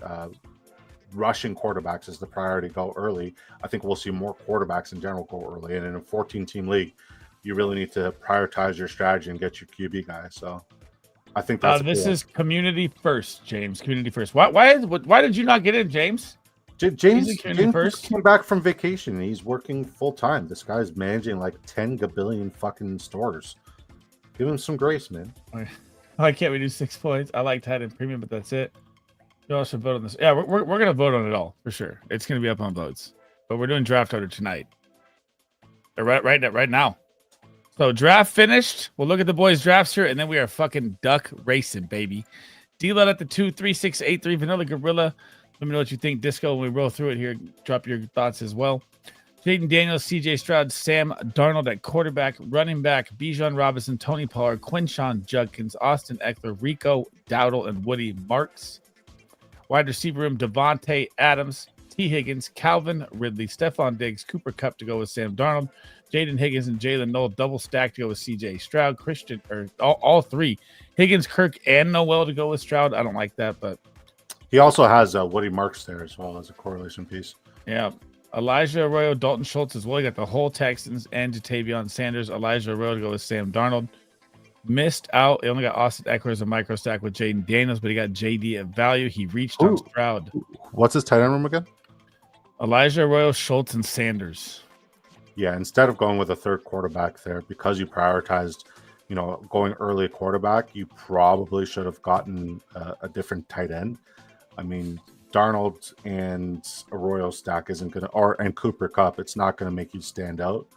rushing quarterbacks is the priority, go early. I think we'll see more quarterbacks in general go early. And in a 14-team league, you really need to prioritize your strategy and get your QB guy. So I think that's this is community first, James. Community first. Why did you not get in, James? James just came back from vacation. And he's working full time. This guy's managing like 10 gabillion fucking stores. Give him some grace, man. Why can't we do 6 points? I like tight end premium, but that's it. You all should vote on this. Yeah, we're gonna vote on it all for sure. It's gonna be up on votes, but we're doing draft order tonight. Right now. So draft finished. We'll look at the boys' drafts here, and then we are fucking duck racing, baby. D-Lud at the 23683 Vanilla Gorilla. Let me know what you think, Disco, when we roll through it here. Drop your thoughts as well. Jaden Daniels, CJ Stroud, Sam Darnold at quarterback, running back, Bijan Robinson, Tony Pollard, Quinshawn Judkins, Austin Eckler, Rico Dowdle, and Woody Marks. Wide receiver room, Devontae Adams, T. Higgins, Calvin Ridley, Stephon Diggs, Cooper Kupp to go with Sam Darnold, Jaden Higgins and Jalen Noel double stack to go with CJ Stroud, Christian, or all three. Higgins, Kirk, and Noel to go with Stroud. I don't like that, but he also has Woody Marks there as well as a correlation piece. Yeah. Elijah Arroyo, Dalton Schultz as well. You got the whole Texans and Jatavion Sanders. Elijah Arroyo to go with Sam Darnold. Missed out. He only got Austin Eckler as a micro stack with Jaden Daniels, but he got JD at value. He reached on Stroud. What's his tight end room again? Elijah Arroyo, Schultz, and Sanders. Yeah, instead of going with a third quarterback there, because you prioritized, going early quarterback, you probably should have gotten a different tight end. I mean, Darnold and Arroyo stack isn't going to, and Cooper Kupp, it's not going to make you stand out,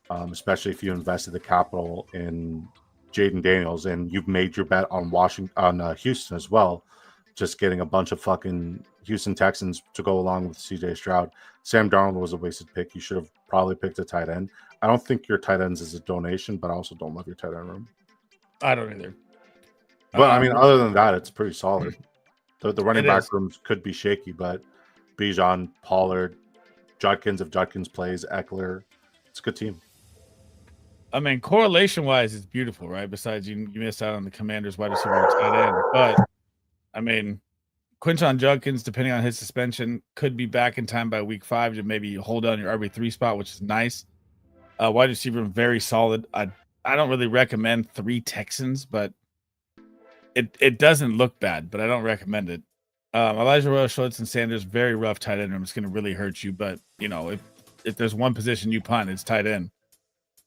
especially if you invested the capital in Jaden Daniels and you've made your bet on Houston as well, just getting a bunch of fucking Houston Texans to go along with CJ Stroud. Sam Darnold was a wasted pick. You should have probably picked a tight end. I don't think your tight ends is a donation, but I also don't love your tight end room. I don't either. But I mean, other than that, it's pretty solid. The running back rooms could be shaky, but Bijan, Pollard, Judkins, if Judkins plays, Eckler, it's a good team. I mean, correlation-wise, it's beautiful, right? Besides, you missed out on the Commanders' wide receiver tight end. But, I mean, Quinshawn Judkins, depending on his suspension, could be back in time by week 5 to maybe hold on your RB3 spot, which is nice. Wide receiver, very solid. I don't really recommend 3 Texans, but it doesn't look bad, but I don't recommend it. Elijah Royal, Schultz, and Sanders, very rough tight end room. It's going to really hurt you, but, if there's one position you punt, it's tight end.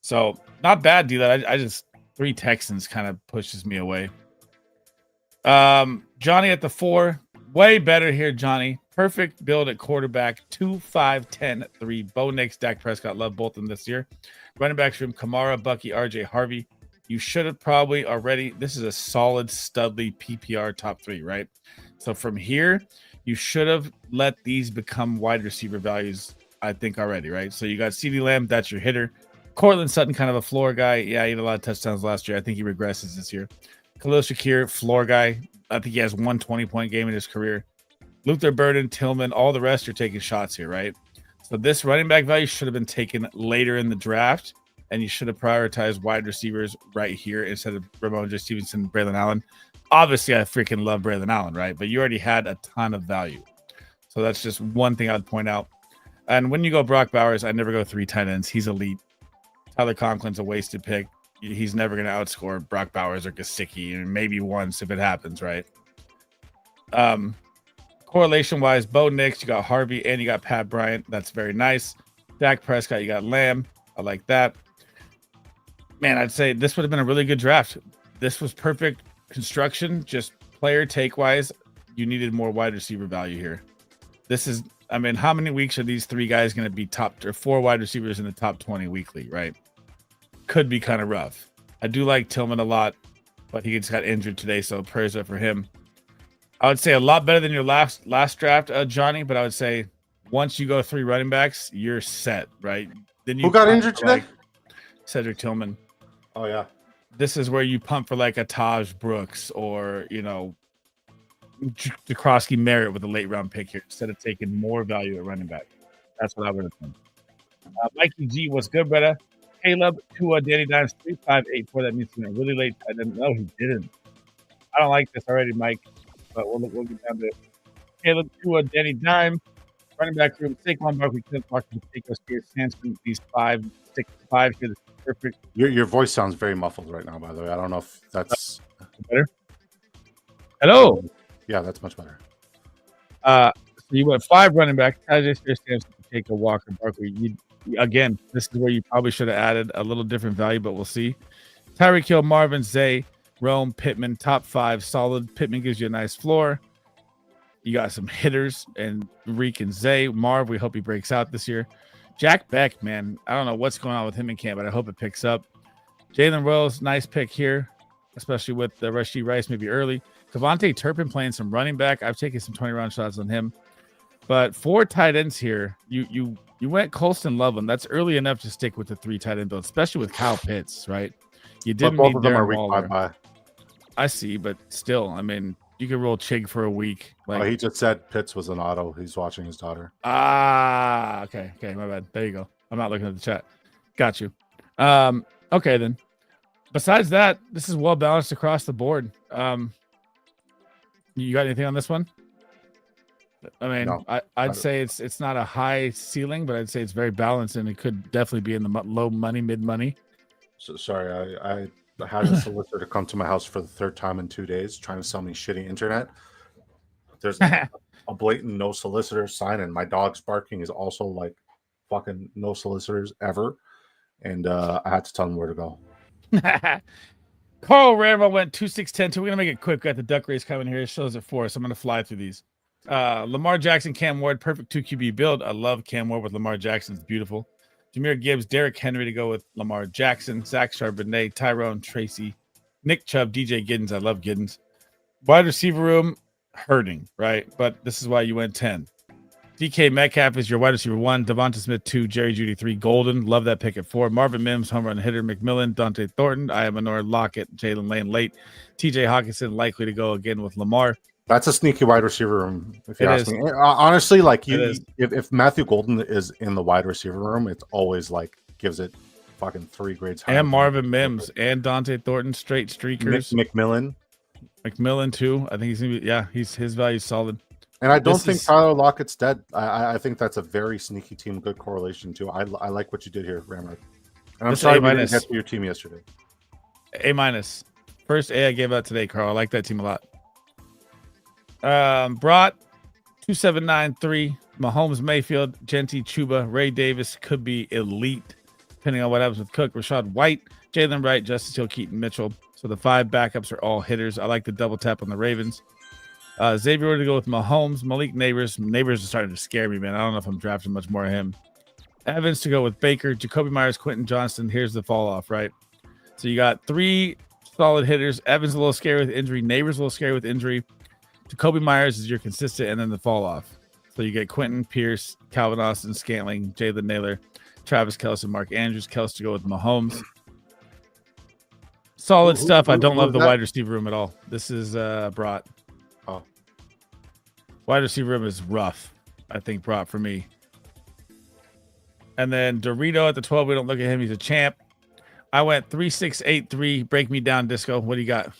So, not bad, D-Lud. I just 3 Texans kind of pushes me away. Johnny at the 4. Way better here, Johnny. Perfect build at quarterback. 2, 5, 10, 3. Bo Nix, Dak Prescott. Love both of them this year. Running backs room, Kamara, Bucky, RJ, Harvey. You should have probably already. This is a solid Studley PPR top 3, right? So from here, you should have let these become wide receiver values, I think, already, right? So you got CeeDee Lamb. That's your hitter. Cortland Sutton, kind of a floor guy. Yeah, he had a lot of touchdowns last year. I think he regresses this year. Khalil Shakir, floor guy. I think he has 1 20-point game in his career. Luther Burden, Tillman, all the rest are taking shots here, right? So this running back value should have been taken later in the draft, and you should have prioritized wide receivers right here instead of Ramon J. Stevenson and Braylon Allen. Obviously, I freaking love Braylon Allen, right? But you already had a ton of value. So that's just one thing I'd point out. And when you go Brock Bowers, I never go 3 tight ends. He's elite. Tyler Conklin's a wasted pick. He's never going to outscore Brock Bowers or Gesicki, and maybe once if it happens, right? Correlation-wise, Bo Nix, you got Harvey, and you got Pat Bryant. That's very nice. Dak Prescott, you got Lamb. I like that. Man, I'd say this would have been a really good draft. This was perfect construction, just player take-wise. You needed more wide receiver value here. This is, I mean, how many weeks are these 3 guys going to be top, or 4 wide receivers in the top 20 weekly, right? Could be kind of rough. I do like Tillman a lot, but he just got injured today, so prayers up for him. I would say a lot better than your last draft, Johnny, but I would say once you go 3 running backs, you're set, right? Then you Who got injured today? Cedric Tillman. Oh, yeah. This is where you pump for like a Taj Brooks or, Jakrowski Merritt with a late round pick here instead of taking more value at running back. That's what I would have done. Mikey G, what's good, brother? Caleb to Danny Dimes 3584. That means he's really late. I didn't know he didn't. I don't like this already, Mike, but we'll get down to it. Caleb Tua, Danny Dime. Running back room, Saquon Barkley, Clint Parker, Pacheco, Spears, Sampson. These 5, 6, 5 here. This is perfect. Your voice sounds very muffled right now, by the way. I don't know if that's better. Hello. Yeah, that's much better. So you went 5 running backs. Spears, Sampson, Pacheco, Walker, Barkley. Again, this is where you probably should have added a little different value, but we'll see. Tyreek Hill, Marvin, Zay, Rome, Pittman, top 5, solid. Pittman gives you a nice floor. You got some hitters and Reek and Zay. Marv, we hope he breaks out this year. Jack Beck, man, I don't know what's going on with him in camp, but I hope it picks up. Jalen Rose, nice pick here, especially with the Rashee Rice maybe early. Devontae Turpin playing some running back. I've taken some 20-round shots on him. But 4 tight ends here. You went Colston Loveland. That's early enough to stick with the 3 tight end build, especially with Kyle Pitts, right? You didn't both need of them are Darren week Waller. 5 I see, but still, I mean, you could roll Chig for a week. Like, he just said Pitts was an auto. He's watching his daughter. okay, my bad. There you go. I'm not looking at the chat. Got you. Okay then. Besides that, this is well balanced across the board. You got anything on this one? I mean, No. I'd say it's not a high ceiling, but I'd say it's very balanced, and it could definitely be in the low money, mid money. So, sorry, I had a solicitor come to my house for the 3rd time in 2 days trying to sell me shitty internet. There's a blatant no solicitor sign, and my dog's barking is also like fucking no solicitors ever. And I had to tell him where to go. Carl Rambo went 2-6-10. We're gonna make it quick. Got the duck race coming here. It shows it for us. I'm gonna fly through these. Lamar Jackson, Cam Ward, perfect 2 QB build. I love Cam Ward with Lamar Jackson. It's beautiful. Jahmyr Gibbs, Derrick Henry to go with Lamar Jackson, Zach Charbonnet, Tyrone Tracy, Nick Chubb, DJ Giddens. I love Giddens. Wide receiver room hurting, right? But this is why you went 10. DK Metcalf is your wide receiver 1, Devonta Smith 2, Jerry Jeudy 3, Golden. Love that pick at 4. Marvin Mims, home run hitter, McMillan, Dante Thornton, Ayamanor, Lockett, Jalen Lane late. TJ Hawkinson likely to go again with Lamar. That's a sneaky wide receiver room, if you ask me. Honestly, like if Matthew Golden is in the wide receiver room, it's always like gives it fucking 3 grades higher. And Marvin Mims and Dante Thornton, straight streakers. McMillan too. I think he's gonna be, his value's solid. And I don't think Tyler Lockett's dead. I think that's a very sneaky team, good correlation too. I like what you did here, Ramrod. And I'm sorry we didn't get to your team yesterday. A-. First A I gave out today, Carl. I like that team a lot. Brought 2793, Mahomes, Mayfield, Genty, Chuba, Ray Davis could be elite, depending on what happens with Cook, Rashad White, Jalen Wright, Justice Hill, Keaton Mitchell. So the 5 backups are all hitters. I like the double tap on the Ravens. Xavier to go with Mahomes, Malik Neighbors. Neighbors is starting to scare me, man. I don't know if I'm drafting much more of him. Evans to go with Baker, Jacoby Myers, Quentin Johnston. Here's the fall off, right? So you got 3 solid hitters. Evans a little scary with injury. Neighbors a little scary with injury. Jacoby Myers is your consistent, and then the fall off. So you get Quentin Pierce, Calvin Austin, Scantling, Jalen Naylor, Travis Kelce, Mark Andrews. Kelce to go with Mahomes. Solid stuff. I don't love the wide receiver room at all. This is Brought. Oh. Wide receiver room is rough, I think, Brought for me. And then Dorito at the 12. We don't look at him. He's a champ. I went 3-6-8-3. Break me down, Disco. What do you got?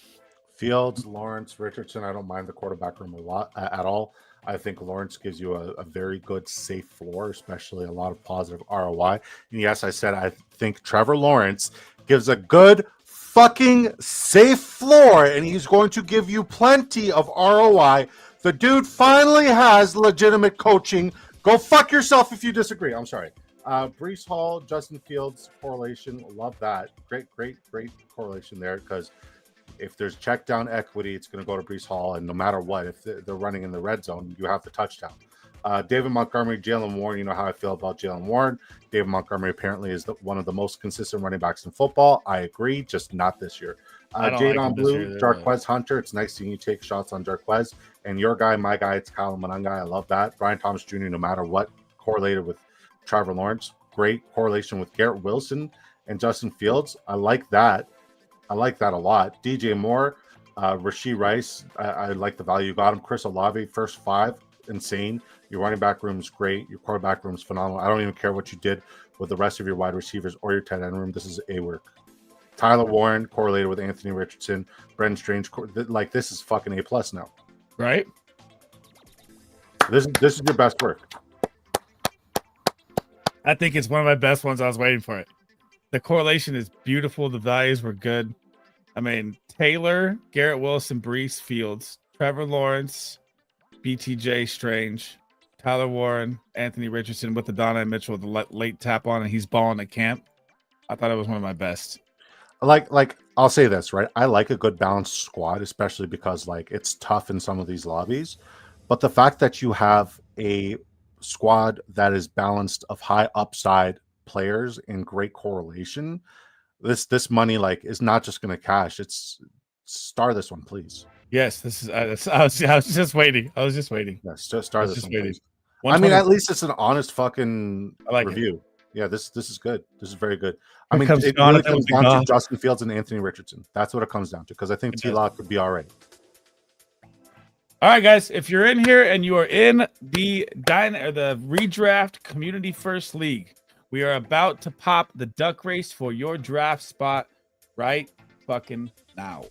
Fields, Lawrence, Richardson. I don't mind the quarterback room a lot at all. I think Lawrence gives you a very good safe floor, especially a lot of positive ROI. And yes, I said I think Trevor Lawrence gives a good fucking safe floor, and he's going to give you plenty of ROI. The dude finally has legitimate coaching. Go fuck yourself if you disagree. I'm sorry. Breece Hall, Justin Fields correlation. Love that. Great correlation there, because if there's check down equity, it's going to go to Breece Hall, and no matter what, if they're running in the red zone, you have the touchdown. David Montgomery, Jalen Warren. You know how I feel about Jalen Warren. David Montgomery apparently is one of the most consistent running backs in football. I agree, just not this year. Jadon Blue, Jarquez Hunter. It's nice seeing you take shots on Jarquez. And your guy, my guy, it's Kyle Monangai. I love that. Brian Thomas Jr., no matter what, correlated with Trevor Lawrence. Great correlation with Garrett Wilson and Justin Fields. I like that. I like that a lot. DJ Moore, Rashee Rice. I like the value you got him. Chris Olave, first 5, insane. Your running back room is great. Your quarterback room is phenomenal. I don't even care what you did with the rest of your wide receivers or your tight end room. This is A work. Tyler Warren correlated with Anthony Richardson. Brendan Strange, like this is fucking A+ now. Right? This is your best work. I think it's one of my best ones. I was waiting for it. The correlation is beautiful. The values were good. I mean, Taylor, Garrett Wilson, Brees, Fields, Trevor Lawrence, BTJ, Strange, Tyler Warren, Anthony Richardson with the Donna Mitchell, the late tap on, and he's balling at camp. I thought it was one of my best. Like I'll say this, right? I like a good balanced squad, especially because like it's tough in some of these lobbies. But the fact that you have a squad that is balanced of high upside players in great correlation, this money like is not just going to cash. It's star this one, please. Yes, this is. I was just waiting. I was just waiting. Yes, just star this one, please. I mean, at least it's an honest fucking review. Yeah, this is good. This is very good. I mean, it really comes down to Justin Fields and Anthony Richardson. That's what it comes down to, because I think T-Lock could be all right. All right, guys, if you're in here and you are in the Redraft Community First League, we are about to pop the duck race for your draft spot right fucking now.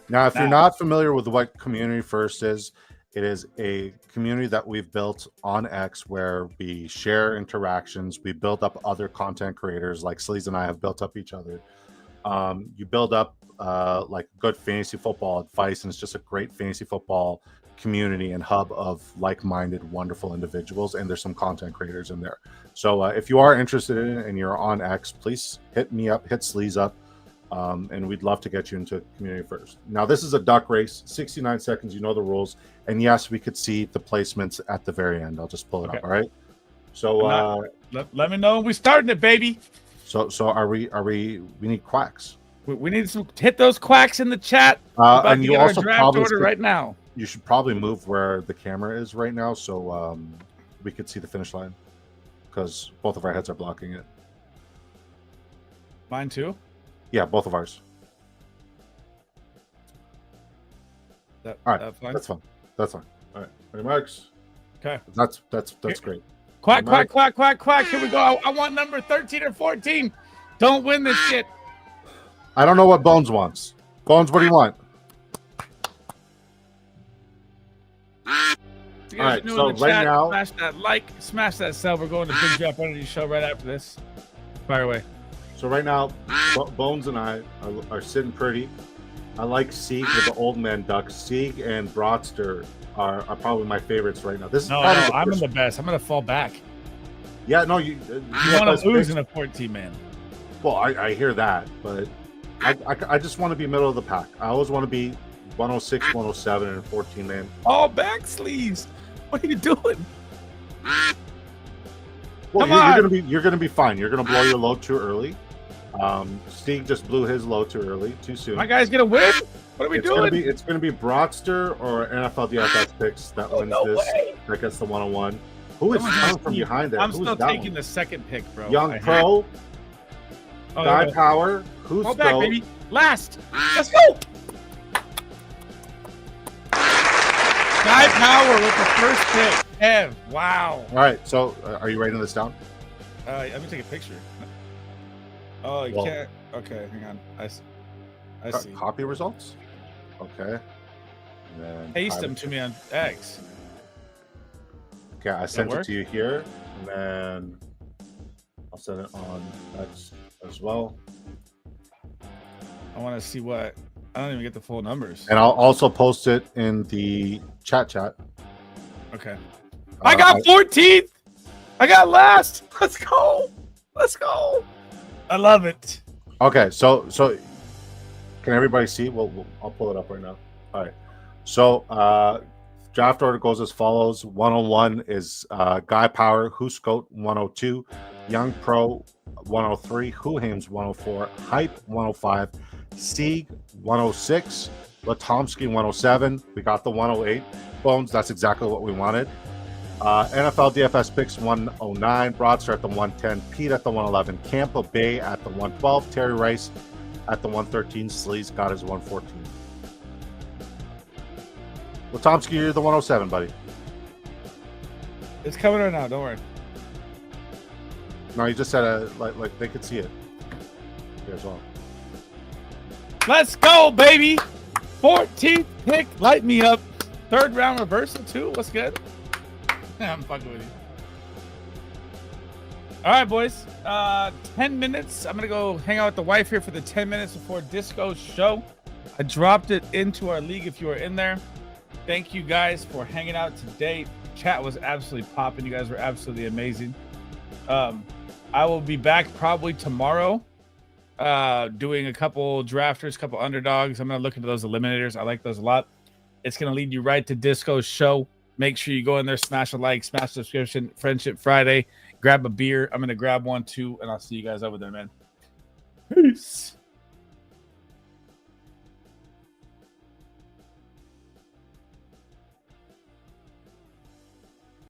Now, if you're not familiar with what Community First is, it is a community that we've built on X where we share interactions. We build up other content creators like Sleez and I have built up each other. You build up like good fantasy football advice, and it's just a great fantasy football community and hub of like-minded, wonderful individuals, and there's some content creators in there. So if you are interested in it and you're on X, please hit me up, hit Sleez up, and we'd love to get you into Community First. Now, this is a duck race, 69 seconds, you know the rules, and yes, we could see the placements at the very end. I'll just pull it up, all right? So let me know when we're starting it, baby. So we need quacks. We need some, hit those quacks in the chat. And you also draft order right now. You should probably move where the camera is right now, so we could see the finish line, because both of our heads are blocking it. Mine too? Yeah, both of ours. All right, that's fine. That's fine. All right, ready, Marks? Okay. That's great. Quack, quack, quack, quack, quack. Here we go. I want number 13 or 14. Don't win this shit. I don't know what Bones wants. Bones, what do you want? All right, so right now, smash that like, smash that sub. We're going to Big Drop Energy Show right after this. Fire away. So right now, Bones and I are sitting pretty. I like Sieg with the old man ducks. Sieg and Broadster are probably my favorites right now. This is I'm in the best. I'm gonna fall back. Yeah, no, you want to lose in a 14 man. Well, I hear that, but I just want to be middle of the pack. I always want to be 106, 107, and 14 man. All back, Sleeves. What are you doing? Well, you're gonna be fine. You're gonna blow your load too early. Steve just blew his load too early, too soon. My guy's gonna win. What are we doing? It's gonna be Broadster or NFL DFS picks that wins this. Way. That gets the 101. Who is coming from behind there? I'm still taking the second pick, bro. Young Pro, Guy Power, who's back, baby? Last. Let's go. Guy Power with the first pick. Ev. Wow. All right. So, are you writing this down? Let me take a picture. Oh, you can't. Okay, hang on. I see. Copy results. Okay. And then paste them to me on X. Okay, I sent it to you here, and then I'll send it on X as well. I want to see what. I don't even get the full numbers. And I'll also post it in the chat. Okay. I got 14th. I got last. Let's go. Let's go. I love it. Okay, so can everybody see? Well, I'll pull it up right now. All right. So draft order goes as follows. 101 is Guy Power, Huscoat 102, Young Pro 103, Huhames 104, Hype 105, Sieg 106, Latomsky 107. We got the 108. Bones, that's exactly what we wanted. NFL DFS picks 109, Broadster at the 110, Pete at the 111, Campo Bay at the 112, Terry Rice at the 113, Sleez got his 114. Latomsky, you're the 107, buddy. It's coming right now, don't worry. No, you just said like they could see it. Here as well. Let's go, baby. 14th pick, light me up. Third round reversal too. What's good? I'm fucking with you. All right, boys. 10 minutes. I'm gonna go hang out with the wife here for the 10 minutes before Disco's show. I dropped it into our league if you are in there. Thank you guys for hanging out today. Chat was absolutely popping. You guys were absolutely amazing. I will be back probably tomorrow, doing a couple drafters, couple underdogs. I'm gonna look into those eliminators. I like those a lot. It's gonna lead you right to Disco's show. Make sure you go in there, smash a like, smash a subscription. Friendship Friday. Grab a beer. I'm gonna grab one too, and I'll see you guys over there, man. Peace.